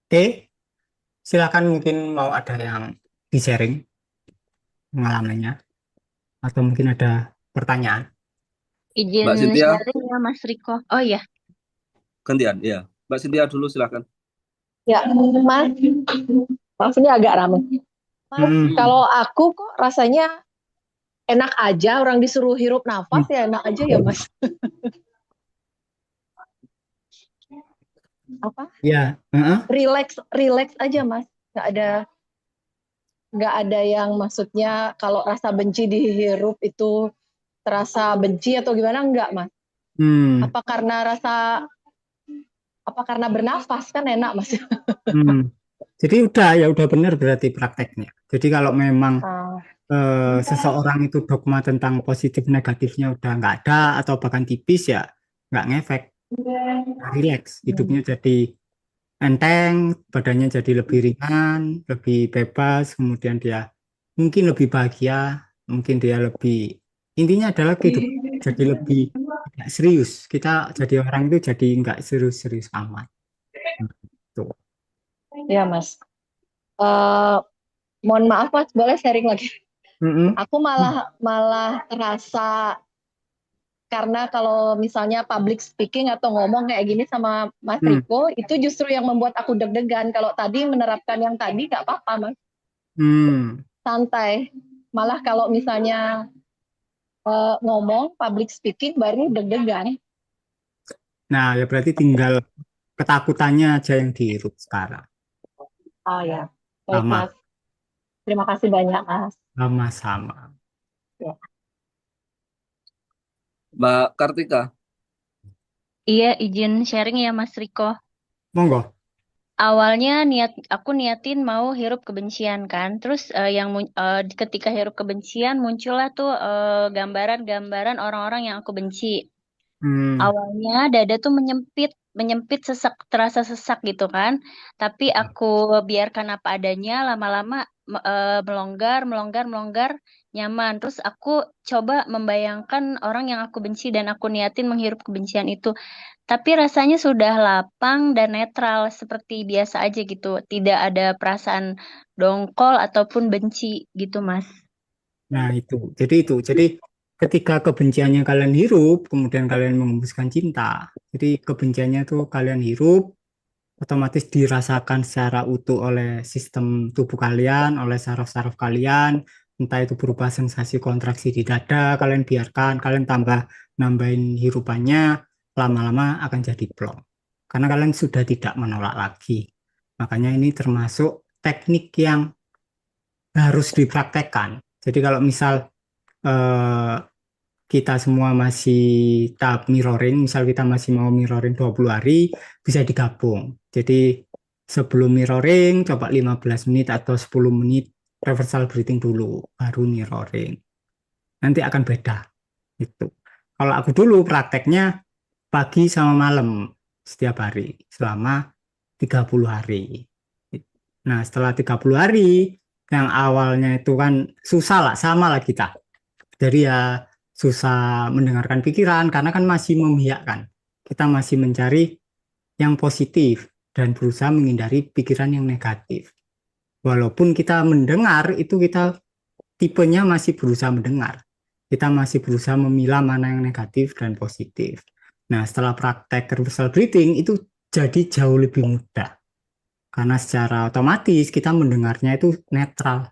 Oke, silakan mungkin mau ada yang di-sharing pengalamannya atau mungkin ada pertanyaan. Izin Mbak Cynthia, sharing ya Mas Riko. Oh ya, gantian. Ya, Mbak Cynthia dulu silakan. Ya, Mas, maaf ini agak ramai. Mas, Hmm, kalau aku kok rasanya enak aja, orang disuruh hirup nafas ya enak aja ya Mas. Apa? ya, heeh. Relax aja Mas. Nggak ada yang maksudnya kalau rasa benci dihirup itu terasa benci atau gimana enggak Mas? Hmm, Apa karena bernafas kan enak Mas? hmm. Jadi udah benar berarti prakteknya. Jadi kalau memang Ah, seseorang itu dogma tentang positif negatifnya udah nggak ada atau bahkan tipis ya nggak ngefek, relax, hidupnya jadi enteng, badannya jadi lebih ringan, lebih bebas, kemudian dia mungkin lebih bahagia, mungkin dia lebih, intinya adalah hidup jadi lebih tidak serius. Kita jadi orang itu jadi nggak serius-serius amat. Tuh. ya Mas. Eh, mohon maaf Mas, boleh sharing lagi? Mm-mm. Aku malah terasa karena kalau misalnya public speaking atau ngomong kayak gini sama Mas Hmm. Riko, itu justru yang membuat aku deg-degan. Kalau tadi menerapkan yang tadi nggak apa-apa Mas, Hmm. santai. Malah kalau misalnya ngomong public speaking baru deg-degan. Nah, ya berarti tinggal ketakutannya aja yang dihirup sekarang. Oh ya, baik Sama, Mas. Terima kasih banyak Mas. sama-sama. Ya. Mbak Kartika. iya izin sharing ya Mas Riko. Monggo. Awalnya aku niatin mau hirup kebencian kan, terus ketika hirup kebencian muncullah tuh gambaran-gambaran orang-orang yang aku benci. Hmm. Awalnya dada tuh menyempit terasa sesak gitu kan. Tapi aku biarkan apa adanya, lama-lama melonggar, nyaman. Terus aku coba membayangkan orang yang aku benci dan aku niatin menghirup kebencian itu. Tapi rasanya sudah lapang dan netral seperti biasa aja gitu. Tidak ada perasaan dongkol ataupun benci gitu, Mas. Nah, jadi ketika kebenciannya kalian hirup, kemudian kalian mengembuskan cinta. Jadi kebenciannya tuh kalian hirup, otomatis dirasakan secara utuh oleh sistem tubuh kalian, oleh saraf-saraf kalian, entah itu berupa sensasi kontraksi di dada, kalian biarkan, kalian nambahin hirupannya, lama-lama akan jadi plong. Karena kalian sudah tidak menolak lagi. Makanya ini termasuk teknik yang harus dipraktekkan. Jadi kalau misal eh, kita semua masih tahap mirroring, misal kita masih mau mirroring 20 hari, bisa digabung. Jadi sebelum mirroring, coba 15 menit atau 10 menit reversal breathing dulu, baru mirroring. Nanti akan beda. Itu. Kalau aku dulu prakteknya pagi sama malam setiap hari, selama 30 hari. Nah, setelah 30 hari, yang awalnya itu kan susah lah, sama lah kita. Jadi ya susah mendengarkan pikiran karena kan masih memihakkan. Kita masih mencari yang positif dan berusaha menghindari pikiran yang negatif. Walaupun kita mendengar itu kita tipenya masih berusaha mendengar. Kita masih berusaha memilah mana yang negatif dan positif. Nah, setelah praktek reversal breathing itu jadi jauh lebih mudah. Karena secara otomatis kita mendengarnya itu netral.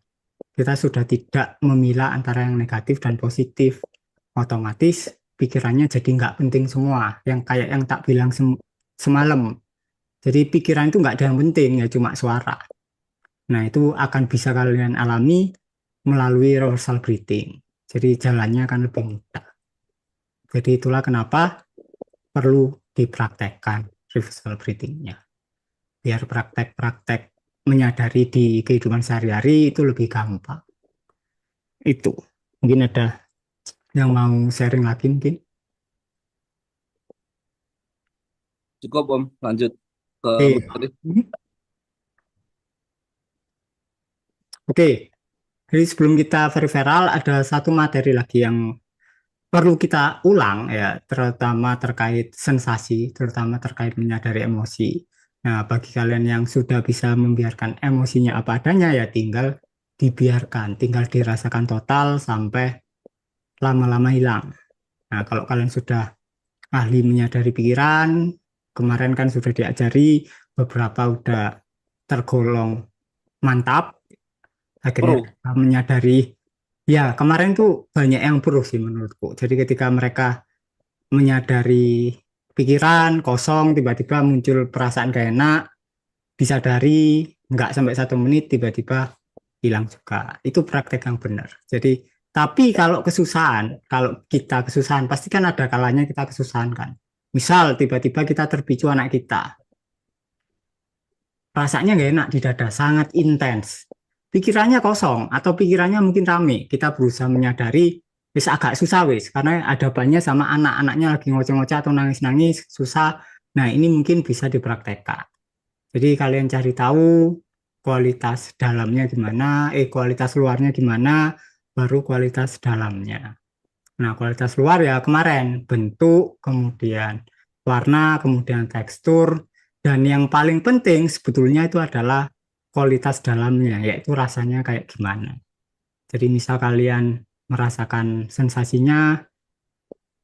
Kita sudah tidak memilah antara yang negatif dan positif. Otomatis pikirannya jadi nggak penting semua. Yang kayak yang tak bilang semalam. Jadi pikiran itu nggak ada yang penting, ya cuma suara. Nah, itu akan bisa kalian alami melalui reversal breathing. Jadi jalannya akan lebih mudah. Jadi itulah kenapa perlu dipraktekkan reversal breathing-nya. Biar praktek-praktek menyadari di kehidupan sehari-hari itu lebih gampang. Itu. Mungkin ada yang mau sharing lagi mungkin. Cukup Om, lanjut ke Oke. materi. Oke. Jadi sebelum kita referral ada satu materi lagi yang perlu kita ulang ya, terutama terkait sensasi, terutama terkait menyadari emosi. Nah, bagi kalian yang sudah bisa membiarkan emosinya apa adanya ya tinggal dibiarkan, tinggal dirasakan total sampai lama-lama hilang. Nah, kalau kalian sudah ahli menyadari pikiran, kemarin kan sudah diajari, beberapa udah tergolong mantap, akhirnya Pro. menyadari. Ya, kemarin tuh banyak yang pro sih menurutku. Jadi ketika mereka menyadari pikiran kosong, tiba-tiba muncul perasaan gak enak, disadari, nggak sampai 1 menit, tiba-tiba hilang juga. Itu praktek yang benar. Jadi, tapi kalau kesusahan, kalau kita kesusahan, pasti kan ada kalanya kita kesusahan kan. Misal tiba-tiba kita terpicu anak kita, rasanya nggak enak di dada, sangat intens. Pikirannya kosong atau pikirannya mungkin rame. Kita berusaha menyadari, wis agak susah wis, karena ada banyak sama anak-anaknya lagi ngoceh-ngoceh atau nangis-nangis, susah. Nah, ini mungkin bisa dipraktekkan. Jadi kalian cari tahu kualitas dalamnya gimana, kualitas luarnya gimana, baru kualitas dalamnya. Nah, kualitas luar ya kemarin, bentuk, kemudian warna, kemudian tekstur, dan yang paling penting sebetulnya itu adalah kualitas dalamnya, yaitu rasanya kayak gimana. Jadi misal kalian merasakan sensasinya,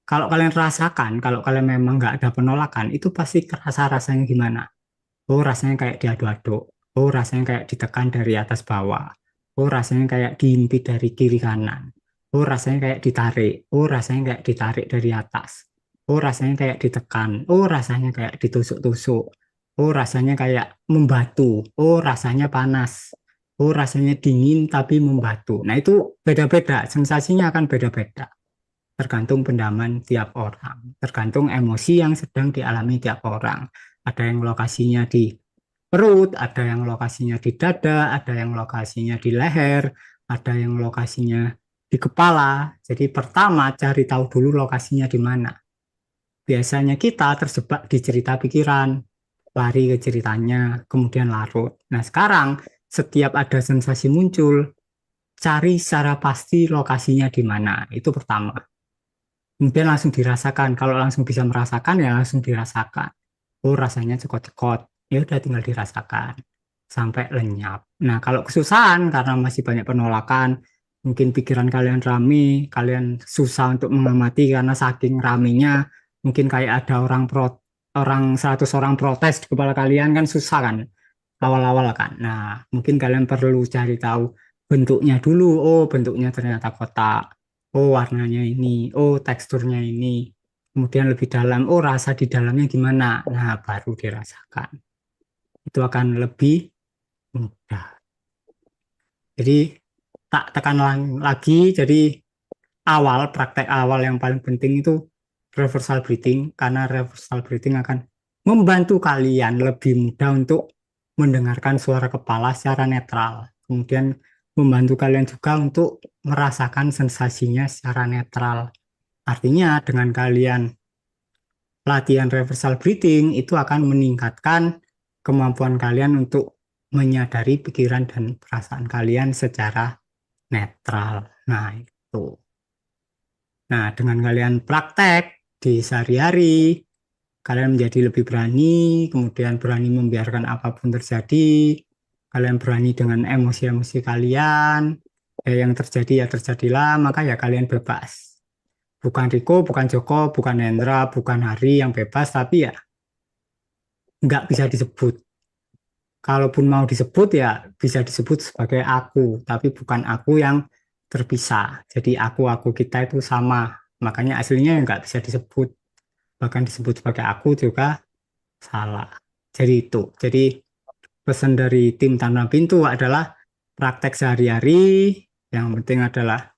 kalau kalian rasakan, kalau kalian memang nggak ada penolakan, itu pasti kerasa rasanya gimana. Oh, rasanya kayak diaduk-aduk. Oh, rasanya kayak ditekan dari atas bawah. Oh, rasanya kayak diimpit dari kiri kanan. Oh, rasanya kayak ditarik. Oh, rasanya kayak ditarik dari atas. Oh, rasanya kayak ditekan. Oh, rasanya kayak ditusuk-tusuk. Oh, rasanya kayak membatu. Oh, rasanya panas. Oh, rasanya dingin tapi membatu. Nah, itu beda-beda. Sensasinya akan beda-beda. Tergantung pendaman tiap orang. Tergantung emosi yang sedang dialami tiap orang. Ada yang lokasinya di perut, ada yang lokasinya di dada, ada yang lokasinya di leher, ada yang lokasinya di kepala. Jadi pertama cari tahu dulu lokasinya di mana. Biasanya kita terjebak di cerita pikiran, lari ke ceritanya, kemudian larut. Nah, sekarang setiap ada sensasi muncul, cari secara pasti lokasinya di mana. Itu pertama. Kemudian langsung dirasakan. Kalau langsung bisa merasakan ya langsung dirasakan. Oh, rasanya cekot-cekot. Ya udah tinggal dirasakan sampai lenyap. Nah, kalau kesusahan karena masih banyak penolakan, mungkin pikiran kalian rame, kalian susah untuk mengamati karena saking ramenya, mungkin kayak ada orang 100 orang protes di kepala kalian kan susah kan awal-awal kan. Nah, mungkin kalian perlu cari tahu bentuknya dulu. Oh, bentuknya ternyata kotak. Oh, warnanya ini. Oh, teksturnya ini. Kemudian lebih dalam. Oh, rasa di dalamnya gimana? Nah, baru dirasakan. Itu akan lebih mudah. Jadi, tak tekan lagi. Jadi, praktek awal yang paling penting itu reversal breathing. Karena reversal breathing akan membantu kalian lebih mudah untuk mendengarkan suara kepala secara netral. Kemudian membantu kalian juga untuk merasakan sensasinya secara netral. Artinya dengan kalian latihan reversal breathing itu akan meningkatkan kemampuan kalian untuk menyadari pikiran dan perasaan kalian secara netral. Nah, itu. Nah, dengan kalian praktek di sehari-hari, kalian menjadi lebih berani, kemudian berani membiarkan apapun terjadi, kalian berani dengan emosi-emosi kalian, yang terjadi ya terjadilah, maka ya kalian bebas. Bukan Riko, bukan Joko, bukan Hendra, bukan Hari yang bebas, tapi ya nggak bisa disebut. Kalaupun mau disebut ya bisa disebut sebagai aku, tapi bukan aku yang terpisah. Jadi aku kita itu sama, makanya aslinya nggak bisa disebut. Bahkan disebut sebagai aku juga salah. Jadi itu. Jadi pesan dari tim Tanpa Pintu adalah praktek sehari-hari. Yang penting adalah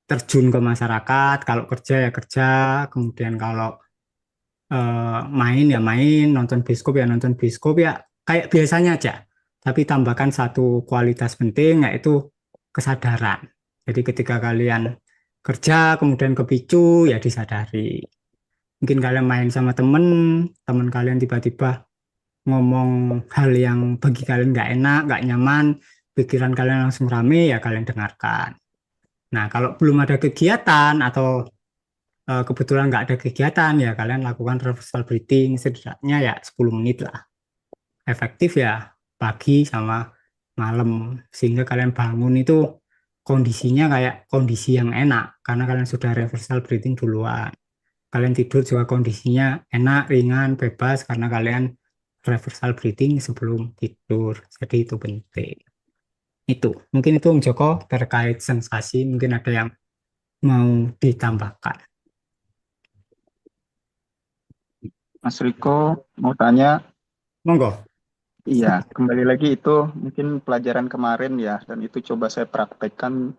terjun ke masyarakat. Kalau kerja ya kerja. Kemudian kalau main ya main. Nonton bioskop ya nonton bioskop ya kayak biasanya aja. Tapi tambahkan satu kualitas penting yaitu kesadaran. Jadi ketika kalian kerja kemudian kepicu ya disadari. Mungkin kalian main sama temen kalian tiba-tiba ngomong hal yang bagi kalian nggak enak, nggak nyaman, pikiran kalian langsung rame, ya kalian dengarkan. Nah, kalau belum ada kegiatan atau kebetulan nggak ada kegiatan, ya kalian lakukan reversal breathing setidaknya ya 10 menit lah. Efektif ya pagi sama malam, sehingga kalian bangun itu kondisinya kayak kondisi yang enak karena kalian sudah reversal breathing duluan. Kalian tidur juga kondisinya enak, ringan, bebas karena kalian reversal breathing sebelum tidur. Jadi itu penting. Itu mungkin itu Om Joko terkait sensasi, mungkin ada yang mau ditambahkan. Mas Riko mau tanya, Monggo. iya, kembali lagi itu mungkin pelajaran kemarin ya, dan itu coba saya praktekkan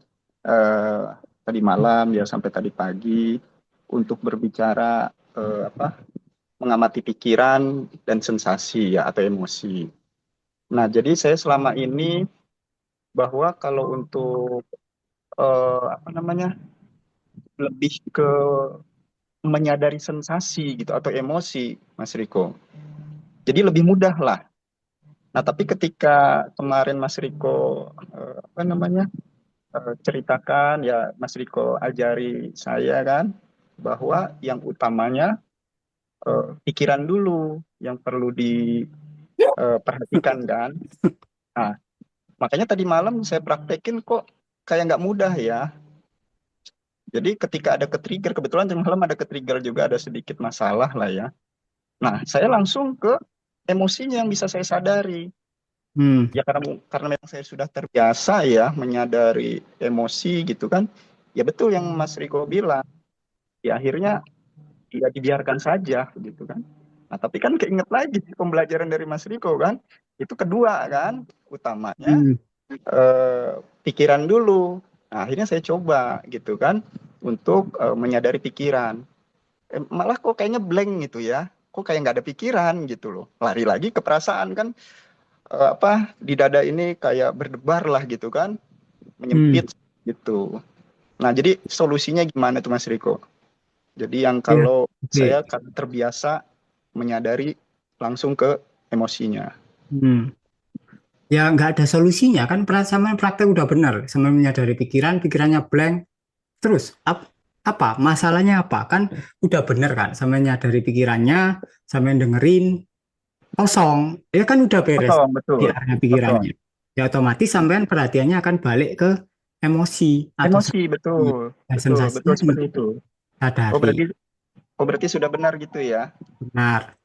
tadi malam ya sampai tadi pagi untuk berbicara mengamati pikiran dan sensasi ya atau emosi. Nah, jadi saya selama ini bahwa kalau untuk lebih ke menyadari sensasi gitu atau emosi, Mas Riko. Jadi lebih mudah lah. Nah, tapi ketika kemarin Mas Riko ceritakan ya, Mas Riko ajari saya kan bahwa yang utamanya pikiran dulu yang perlu diperhatikan kan. Nah, makanya tadi malam saya praktekin kok kayak nggak mudah ya. Jadi ketika ada ke-trigger, kebetulan jam malam ada ke-trigger juga, ada sedikit masalah lah ya. Nah, saya langsung ke emosinya yang bisa saya sadari. Ya karena memang saya sudah terbiasa ya menyadari emosi gitu kan. Ya betul yang Mas Riko bilang. Ya akhirnya ya dibiarkan saja gitu kan. Nah, tapi kan keinget lagi pembelajaran dari Mas Riko kan. Itu kedua kan, utamanya pikiran dulu. Nah, akhirnya saya coba gitu kan untuk menyadari pikiran. Malah kok kayaknya blank gitu ya. Kok kayak nggak ada pikiran gitu loh. Lari lagi ke perasaan kan. Di dada ini kayak berdebar lah gitu kan, menyempit gitu. Nah, jadi solusinya gimana tuh Mas Riko? Jadi yang kalau saya kan terbiasa menyadari langsung ke emosinya. Ya nggak ada solusinya kan, sama praktek udah benar, sama menyadari pikirannya blank. Terus apa masalahnya apa? Kan udah benar kan, sama menyadari pikirannya, sama dengerin kosong, ya kan udah beres di area pikirannya. Ya otomatis sampean perhatiannya akan balik ke emosi atau betul. sensasi Betul seperti itu. Sadari. Berarti sudah benar gitu ya? Benar.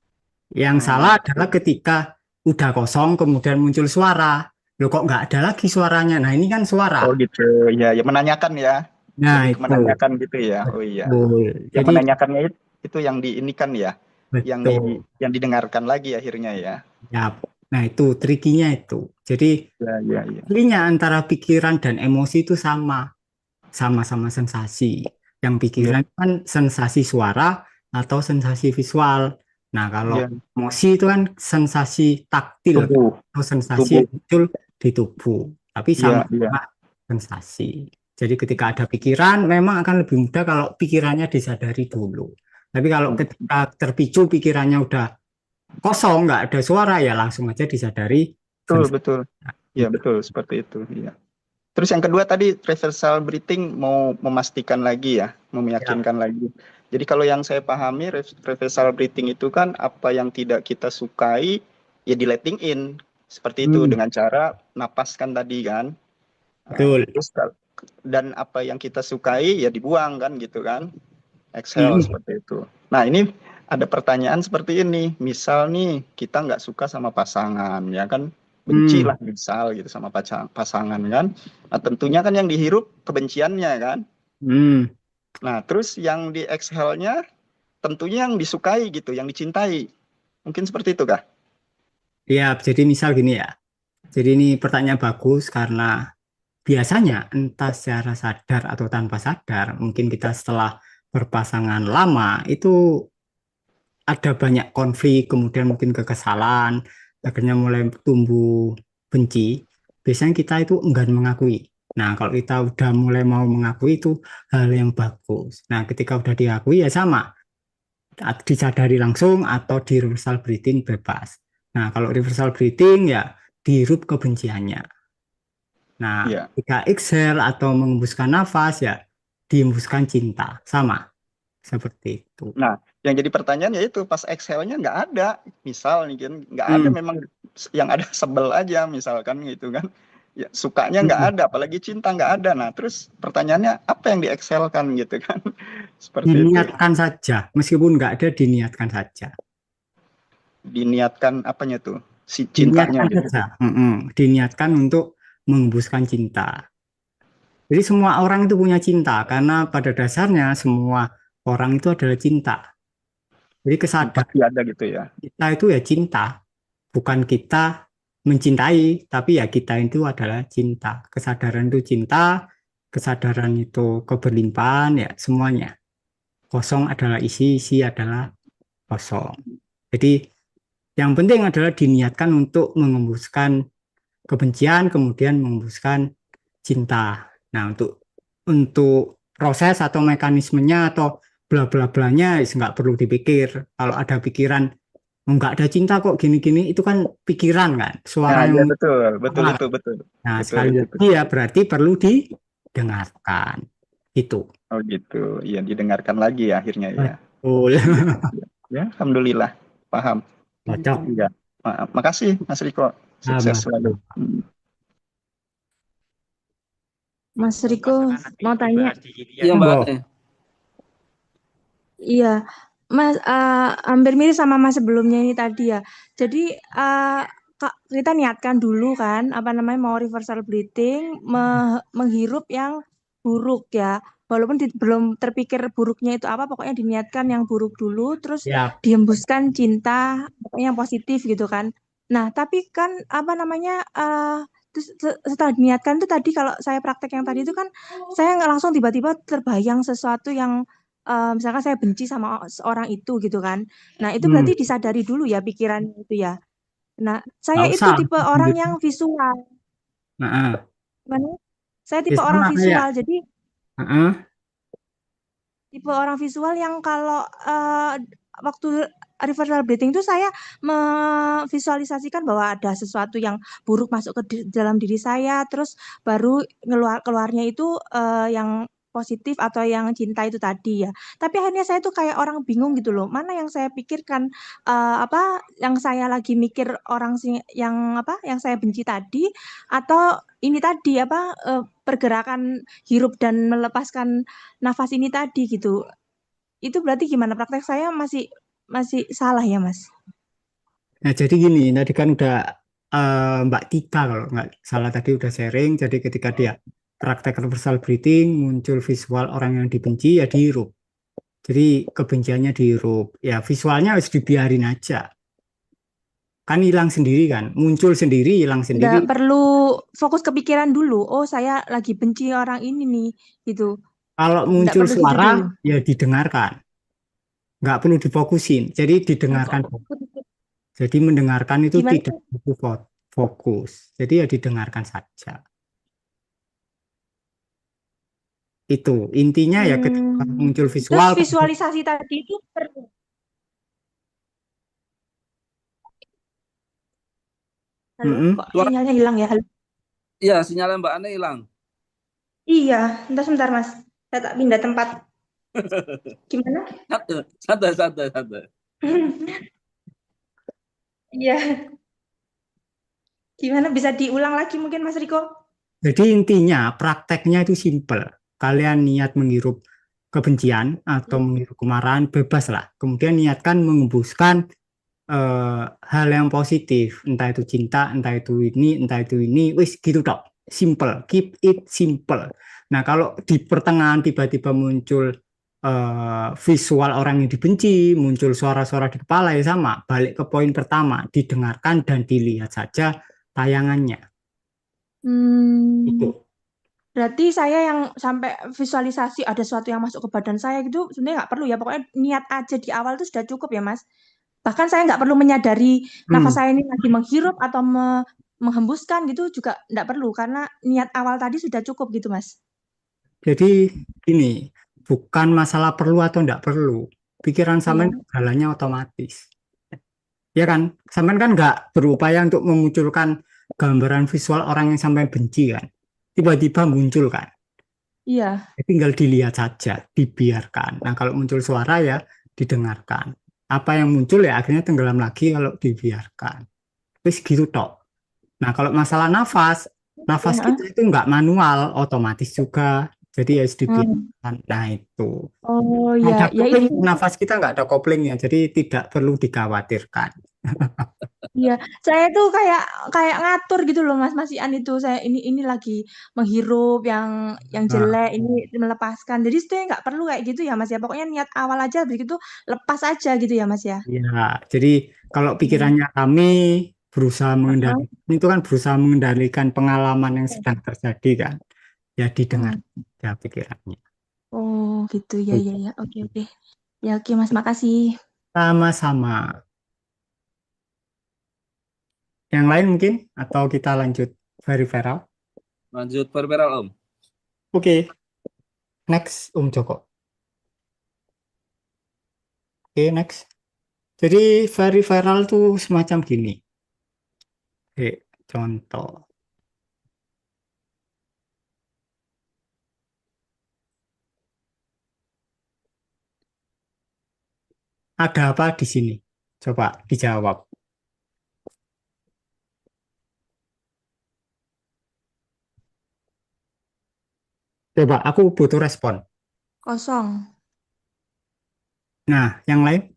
Yang salah adalah ketika udah kosong kemudian muncul suara. Loh kok nggak ada lagi suaranya? Nah ini kan suara. Oh gitu. Ya menanyakan ya. Nah itu. Itu. Menanyakan gitu ya. Oh iya. Yang menanyakannya itu yang diinikan ya. Betul. Yang didengarkan lagi akhirnya ya. Ya. Nah itu trikinya itu. Jadi aslinya antara pikiran dan emosi itu sama-sama sensasi. Yang pikiran kan sensasi suara atau sensasi visual. Nah kalau emosi itu kan sensasi taktil atau sensasi yang muncul di tubuh. Tapi sama-sama sensasi. Jadi ketika ada pikiran memang akan lebih mudah kalau pikirannya disadari dulu. Tapi kalau ketika terpicu pikirannya udah kosong, nggak ada suara, ya langsung aja disadari. Betul. Ya betul, seperti itu. Ya. Terus yang kedua tadi reversal breathing mau memastikan lagi ya, meyakinkan lagi. Jadi kalau yang saya pahami reversal breathing itu kan apa yang tidak kita sukai ya di letting in. Seperti itu dengan cara napaskan tadi kan. Betul. Dan apa yang kita sukai ya dibuang kan gitu kan. Exhale seperti itu. Nah ini ada pertanyaan seperti ini. Misal nih kita nggak suka sama pasangan ya kan. Benci lah misal gitu sama pasangan kan. Nah tentunya kan yang dihirup kebenciannya kan. Nah terus yang di exhale-nya tentunya yang disukai gitu, yang dicintai. Mungkin seperti itu kah? Ya, jadi misal gini ya. Jadi ini pertanyaan bagus karena biasanya entah secara sadar atau tanpa sadar, mungkin kita setelah berpasangan lama itu ada banyak konflik, kemudian mungkin kekesalan, akhirnya mulai tumbuh benci. Biasanya kita itu enggan mengakui. Nah, kalau kita udah mulai mau mengakui itu hal yang bagus. Nah, ketika udah diakui ya sama, disadari langsung atau di reversal breathing bebas. Nah, kalau reversal breathing ya dihirup kebenciannya. Nah, Iya. ketika exhale atau mengembuskan nafas ya dihembuskan cinta, sama seperti itu. Nah, yang jadi pertanyaan yaitu pas exhale-nya nggak ada. Misal nih kan, nggak ada, memang yang ada sebel aja misalkan gitu kan. Ya, sukanya nggak ada, apalagi cinta nggak ada. Nah, terus pertanyaannya apa yang di-exhale-kan gitu kan? Seperti itu. Diniatkan saja, meskipun nggak ada diniatkan saja. Diniatkan apanya tuh? Si cintanya Diniatkan gitu. saja, diniatkan untuk mengembuskan cinta. Jadi semua orang itu punya cinta, karena pada dasarnya semua orang itu adalah cinta. Jadi kesadaran Pasti ada gitu ya. kita itu ya cinta, bukan kita mencintai, tapi ya kita itu adalah cinta. Kesadaran itu cinta, kesadaran itu keberlimpahan, ya semuanya. Kosong adalah isi, isi adalah kosong. Jadi yang penting adalah diniatkan untuk mengembuskan kebencian, kemudian mengembuskan cinta. Nah, untuk proses atau mekanismenya atau bla bla blanya nggak perlu dipikir. Kalau ada pikiran nggak ada cinta kok gini-gini, itu kan pikiran kan, Nah, suara iya yang betul nah, itu betul. sekali Betul itu. lagi ya berarti perlu didengarkan itu. Oh gitu. Iya, didengarkan lagi ya akhirnya ya. Betul. Ya, alhamdulillah paham. Cocok. Iya. Makasih Mas Riko. Sukses selalu. Mas Riko mau tanya. Iya Mbak. Iya, Mas, hampir mirip sama Mas sebelumnya ini tadi ya. Jadi kita niatkan dulu kan, mau reversal breathing, menghirup yang buruk ya. Walaupun belum terpikir buruknya itu apa, pokoknya diniatkan yang buruk dulu, terus dihembuskan cinta, pokoknya yang positif gitu kan. Nah, tapi kan terus setelah diniatkan itu tadi, kalau saya praktek yang tadi itu kan, saya nggak langsung tiba-tiba terbayang sesuatu yang misalkan saya benci sama seorang itu gitu kan. Nah, itu berarti disadari dulu ya pikiran itu ya. Nah, saya itu tipe orang yang visual. Gimana? Saya tipe orang visual, jadi tipe orang visual yang kalau waktu reversal breathing itu saya memvisualisasikan bahwa ada sesuatu yang buruk masuk ke dalam diri saya, terus baru keluarnya itu yang positif atau yang cinta itu tadi ya. Tapi akhirnya saya tuh kayak orang bingung gitu loh. Mana yang saya pikirkan yang saya lagi mikir orang yang saya benci tadi, atau ini tadi pergerakan hirup dan melepaskan nafas ini tadi gitu. Itu berarti gimana, praktek saya masih salah ya Mas? Nah, jadi gini, tadi kan udah Mbak Tika kalau nggak salah tadi udah sharing, jadi ketika dia praktek reversal breathing, muncul visual orang yang dibenci, ya dihirup. Jadi kebenciannya dihirup, ya visualnya harus dibiarin aja. Kan hilang sendiri kan, muncul sendiri, hilang sendiri. Nggak perlu fokus ke pikiran dulu, oh saya lagi benci orang ini nih, gitu. Kalau muncul suara, ya didengarkan. Nggak perlu difokusin, jadi didengarkan. Jadi mendengarkan itu tidak butuh fokus, jadi ya didengarkan saja. Itu intinya ya ketika muncul visual. Terus visualisasi tadi itu perlu. Halo, kok sinyalnya hilang ya? Halo. Iya, sinyalnya Mbak Ane hilang. Iya, sebentar Mas, saya tak pindah tempat. Gimana? Santai. Iya. Gimana, bisa diulang lagi mungkin Mas Riko? Jadi intinya prakteknya itu simple. Kalian niat menghirup kebencian atau menghirup kemarahan, bebas lah. Kemudian niatkan mengembuskan hal yang positif, entah itu cinta, entah itu ini, wis gitu dok. Simple, keep it simple. Nah, kalau di pertengahan tiba-tiba muncul visual orang yang dibenci, muncul suara-suara di kepala, ya sama. Balik ke poin pertama, didengarkan dan dilihat saja tayangannya. Itu. Berarti saya yang sampai visualisasi ada sesuatu yang masuk ke badan saya gitu sebenarnya nggak perlu ya, pokoknya niat aja di awal itu sudah cukup ya Mas. Bahkan saya nggak perlu menyadari nafas saya ini lagi menghirup atau menghembuskan gitu juga nggak perlu, karena niat awal tadi sudah cukup gitu Mas. Jadi gini, bukan masalah perlu atau nggak perlu, pikiran sampean jalannya otomatis. Ya kan, sampean kan nggak berupaya untuk memunculkan gambaran visual orang yang sampai benci kan. tiba-tiba muncul kan. Iya. Tinggal dilihat saja, dibiarkan. Nah, kalau muncul suara ya didengarkan. Apa yang muncul ya akhirnya tenggelam lagi kalau dibiarkan. Terus gitu tok. Nah, kalau masalah nafas kita itu nggak manual, otomatis juga. Jadi harus dibiarkan. Nah, itu. Oh Ada ya, ya kopling, itu. nafas kita nggak ada koplingnya, jadi tidak perlu dikhawatirkan. Iya, saya tuh kayak ngatur gitu loh Mas Ian itu. Saya ini lagi menghirup yang Nah, jelek, ini melepaskan. Jadi itu nggak perlu kayak gitu ya Mas ya. Pokoknya niat awal aja begitu lepas aja gitu ya Mas ya. ya, jadi kalau pikirannya kami berusaha mengendalikan, itu kan berusaha mengendalikan pengalaman yang sedang terjadi kan. Ya didengar ya pikirannya. Oh gitu ya ya ya. Oke oke. Ya oke Mas, makasih. Sama-sama. Yang lain mungkin atau kita lanjut very-viral? Lanjut perperal Om. Oke. Next Om Joko. Oke, next. Jadi very-viral tuh semacam gini. Oke, contoh. Ada apa di sini? Coba dijawab. Coba, aku butuh respon. Kosong. Nah, yang lain?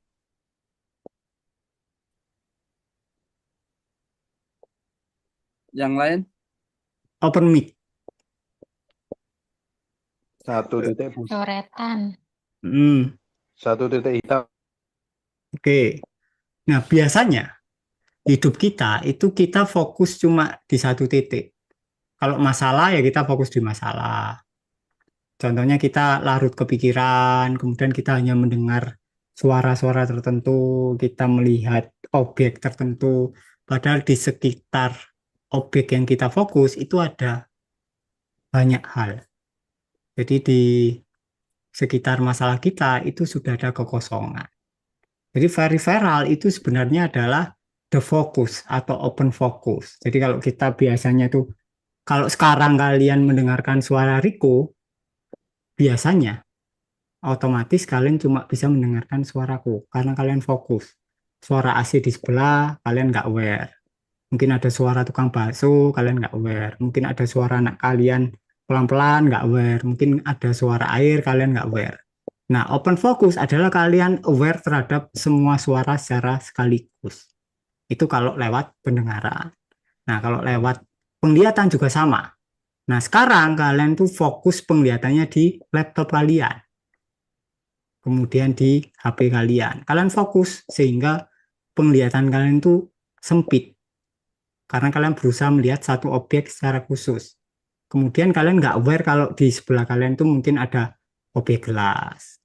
Yang lain? Open mic. Satu titik putih. Coretan. Satu titik hitam. Oke. Nah, biasanya hidup kita itu kita fokus cuma di satu titik. Kalau masalah ya kita fokus di masalah. Contohnya kita larut kepikiran, kemudian kita hanya mendengar suara-suara tertentu, kita melihat objek tertentu, padahal di sekitar objek yang kita fokus itu ada banyak hal. Jadi di sekitar masalah kita itu sudah ada kekosongan. Jadi very-viral itu sebenarnya adalah the focus atau open focus. Jadi kalau kita biasanya tuh, kalau sekarang kalian mendengarkan suara Riko, biasanya otomatis kalian cuma bisa mendengarkan suaraku karena kalian fokus. Suara AC di sebelah, kalian nggak aware. Mungkin ada suara tukang bakso, kalian nggak aware. Mungkin ada suara anak kalian pelan-pelan, nggak aware. Mungkin ada suara air, kalian nggak aware. Nah, open focus adalah kalian aware terhadap semua suara secara sekaligus. Itu kalau lewat pendengaran. Nah, kalau lewat penglihatan juga sama. Nah, sekarang kalian tuh fokus penglihatannya di laptop kalian. Kemudian di HP kalian. Kalian fokus sehingga penglihatan kalian tuh sempit. Karena kalian berusaha melihat satu objek secara khusus. Kemudian kalian nggak aware kalau di sebelah kalian tuh mungkin ada objek gelas.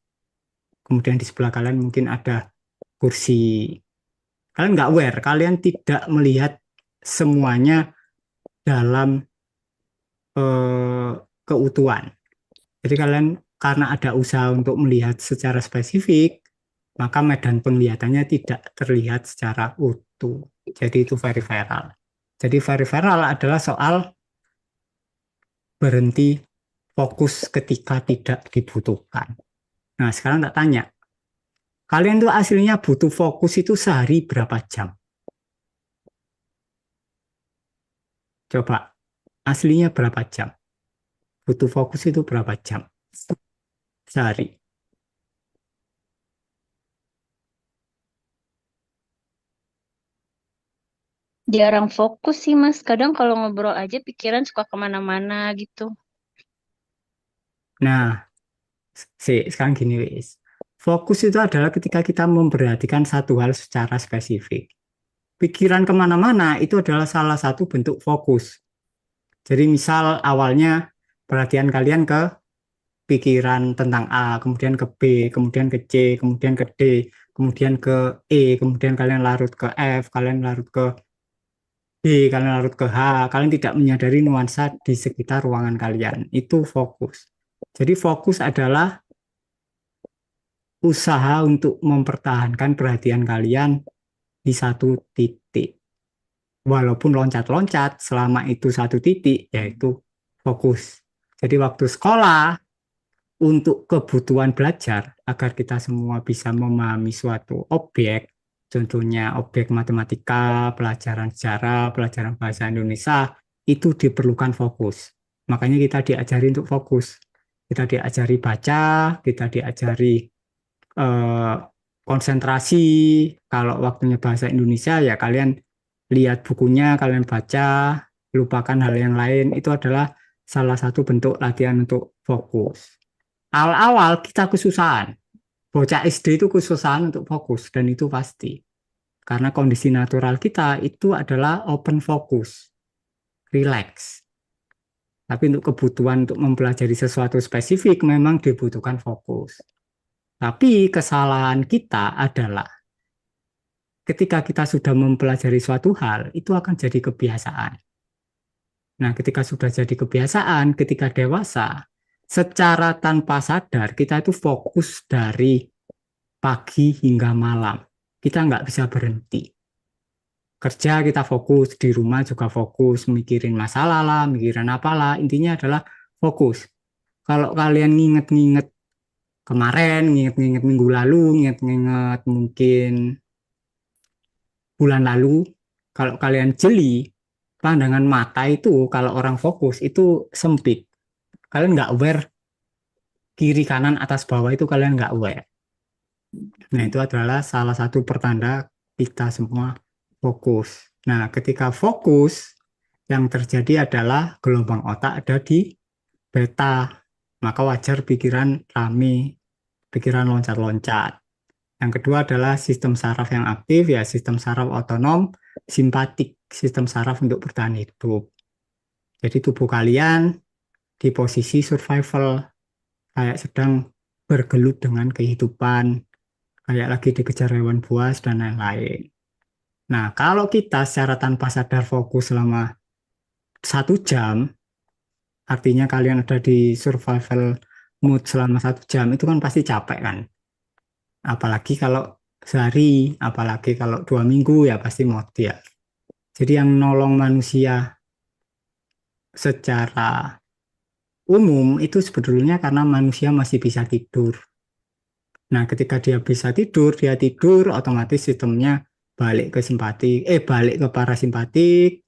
Kemudian di sebelah kalian mungkin ada kursi. Kalian nggak aware, kalian tidak melihat semuanya dalam keutuhan. Jadi kalian karena ada usaha untuk melihat secara spesifik, maka medan penglihatannya tidak terlihat secara utuh. Jadi itu very viral. Jadi very viral adalah soal berhenti fokus ketika tidak dibutuhkan. Nah, sekarang tak tanya, kalian tuh aslinya butuh fokus itu sehari berapa jam? Coba, aslinya berapa jam? Butuh fokus itu berapa jam? Sehari. Jarang fokus sih Mas. Kadang kalau ngobrol aja pikiran suka kemana-mana gitu. Nah, sekarang gini wis. Fokus itu adalah ketika kita memperhatikan satu hal secara spesifik. Pikiran kemana-mana itu adalah salah satu bentuk fokus. Jadi misal awalnya perhatian kalian ke pikiran tentang A, kemudian ke B, kemudian ke C, kemudian ke D, kemudian ke E, kemudian kalian larut ke F, kalian larut ke D, kalian larut ke H, kalian tidak menyadari nuansa di sekitar ruangan kalian. Itu fokus. Jadi fokus adalah usaha untuk mempertahankan perhatian kalian di satu titik. Walaupun loncat-loncat, selama itu satu titik, yaitu fokus. Jadi waktu sekolah untuk kebutuhan belajar agar kita semua bisa memahami suatu objek, contohnya objek matematika, pelajaran sejarah, pelajaran bahasa Indonesia, itu diperlukan fokus. Makanya kita diajari untuk fokus. Kita diajari baca, kita diajari konsentrasi. Kalau waktunya bahasa Indonesia ya kalian lihat bukunya, kalian baca, lupakan hal yang lain. Itu adalah salah satu bentuk latihan untuk fokus. Awal-awal kita kesusahan. Bocah SD itu kesusahan untuk fokus dan itu pasti. Karena kondisi natural kita itu adalah open focus, relax. Tapi untuk kebutuhan untuk mempelajari sesuatu spesifik memang dibutuhkan fokus. Tapi kesalahan kita adalah ketika kita sudah mempelajari suatu hal, itu akan jadi kebiasaan. Nah, ketika sudah jadi kebiasaan, ketika dewasa, secara tanpa sadar kita itu fokus dari pagi hingga malam. Kita nggak bisa berhenti. Kerja kita fokus, di rumah juga fokus, mikirin masalah lah, mikirin apalah. Intinya adalah fokus. Kalau kalian nginget-nginget kemarin, nginget-nginget minggu lalu, nginget-nginget mungkin bulan lalu, kalau kalian jeli, pandangan mata itu kalau orang fokus itu sempit. Kalian nggak aware kiri kanan atas bawah itu kalian nggak aware. Nah itu adalah salah satu pertanda kita semua fokus. Nah ketika fokus yang terjadi adalah gelombang otak ada di beta, maka wajar pikiran rame, pikiran loncat-loncat. Yang kedua adalah sistem saraf yang aktif, ya sistem saraf otonom, simpatik, sistem saraf untuk bertahan hidup. Jadi tubuh kalian di posisi survival, kayak sedang bergelut dengan kehidupan, kayak lagi dikejar hewan buas dan lain-lain. Nah, kalau kita secara tanpa sadar fokus selama 1 jam, artinya kalian ada di survival mood selama 1 jam, itu kan pasti capek kan? Apalagi kalau sehari, apalagi kalau 2 minggu, ya pasti mati ya. Jadi yang nolong manusia secara umum itu sebetulnya karena manusia masih bisa tidur. Nah, ketika dia bisa tidur, dia tidur otomatis sistemnya balik ke balik ke parasimpatik,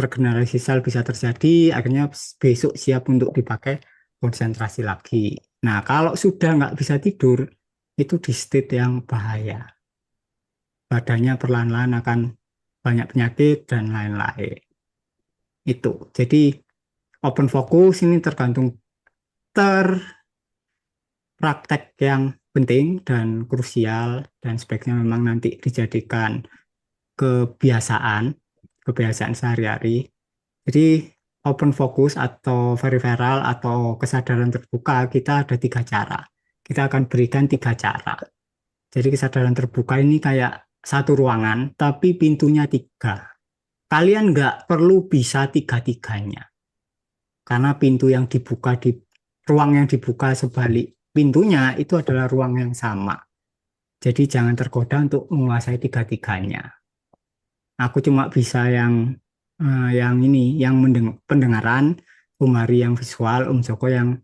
regenerasi sel bisa terjadi, akhirnya besok siap untuk dipakai konsentrasi lagi. Nah, kalau sudah nggak bisa tidur, itu di state yang bahaya. Badannya perlahan-lahan akan banyak penyakit dan lain-lain. Itu. Jadi open focus ini tergantung praktek yang penting dan krusial dan sebaiknya memang nanti dijadikan kebiasaan sehari-hari. Jadi open focus atau peripheral atau kesadaran terbuka kita ada 3 cara. Kita akan berikan 3 cara. Jadi kesadaran terbuka ini kayak satu ruangan tapi pintunya 3. Kalian nggak perlu bisa 3-tiganya. Karena pintu yang dibuka ruang yang dibuka sebalik pintunya itu adalah ruang yang sama. Jadi jangan tergoda untuk menguasai 3-tiganya. Aku cuma bisa yang pendengaran, Umari yang visual, Joko yang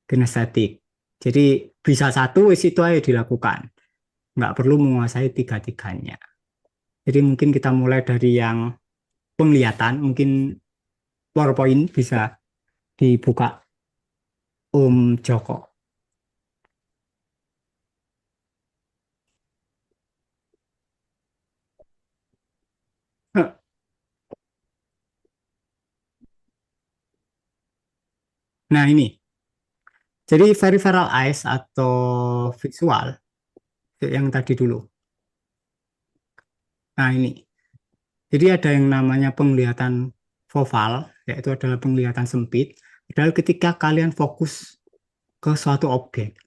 kinestetik. Jadi bisa satu itu aja dilakukan. Nggak perlu menguasai 3-tiganya. Jadi mungkin kita mulai dari yang penglihatan, mungkin PowerPoint bisa dibuka Joko. Nah ini, jadi peripheral eyes atau visual yang tadi dulu. Nah ini, jadi ada yang namanya penglihatan foval, yaitu adalah penglihatan sempit. Padahal ketika kalian fokus ke suatu objek,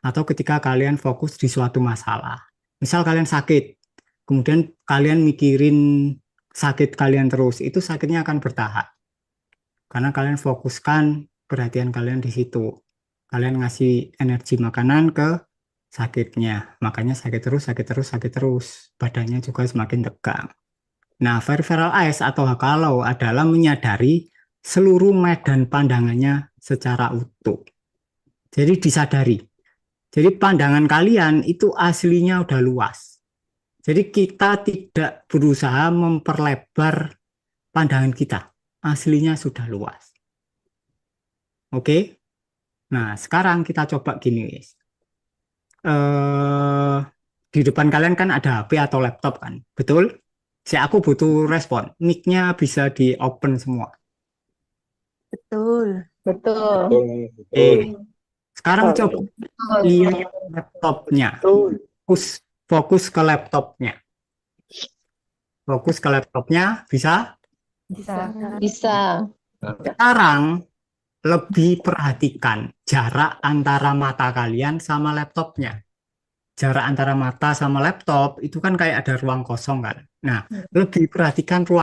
atau ketika kalian fokus di suatu masalah. Misal kalian sakit, kemudian kalian mikirin sakit kalian terus, itu sakitnya akan bertahap. Karena kalian fokuskan perhatian kalian di situ. Kalian ngasih energi makanan ke sakitnya. Makanya sakit terus. Badannya juga semakin tegang. Nah, peripheral eyes atau hakalau adalah menyadari seluruh medan pandangannya secara utuh. Jadi disadari. Jadi pandangan kalian itu aslinya udah luas. Jadi kita tidak berusaha memperlebar pandangan kita. Aslinya sudah luas. Oke? Nah, sekarang kita coba gini, guys. Di depan kalian kan ada HP atau laptop kan? Betul? Aku butuh respon. Mic-nya bisa di-open semua. Betul. Betul. Oke. Sekarang coba lihat laptopnya. Fokus ke laptopnya. Fokus ke laptopnya, bisa? Bisa. Sekarang lebih perhatikan jarak antara mata kalian sama laptopnya. Jarak antara mata sama laptop itu kan kayak ada ruang kosong kan. Nah, lebih perhatikan ruang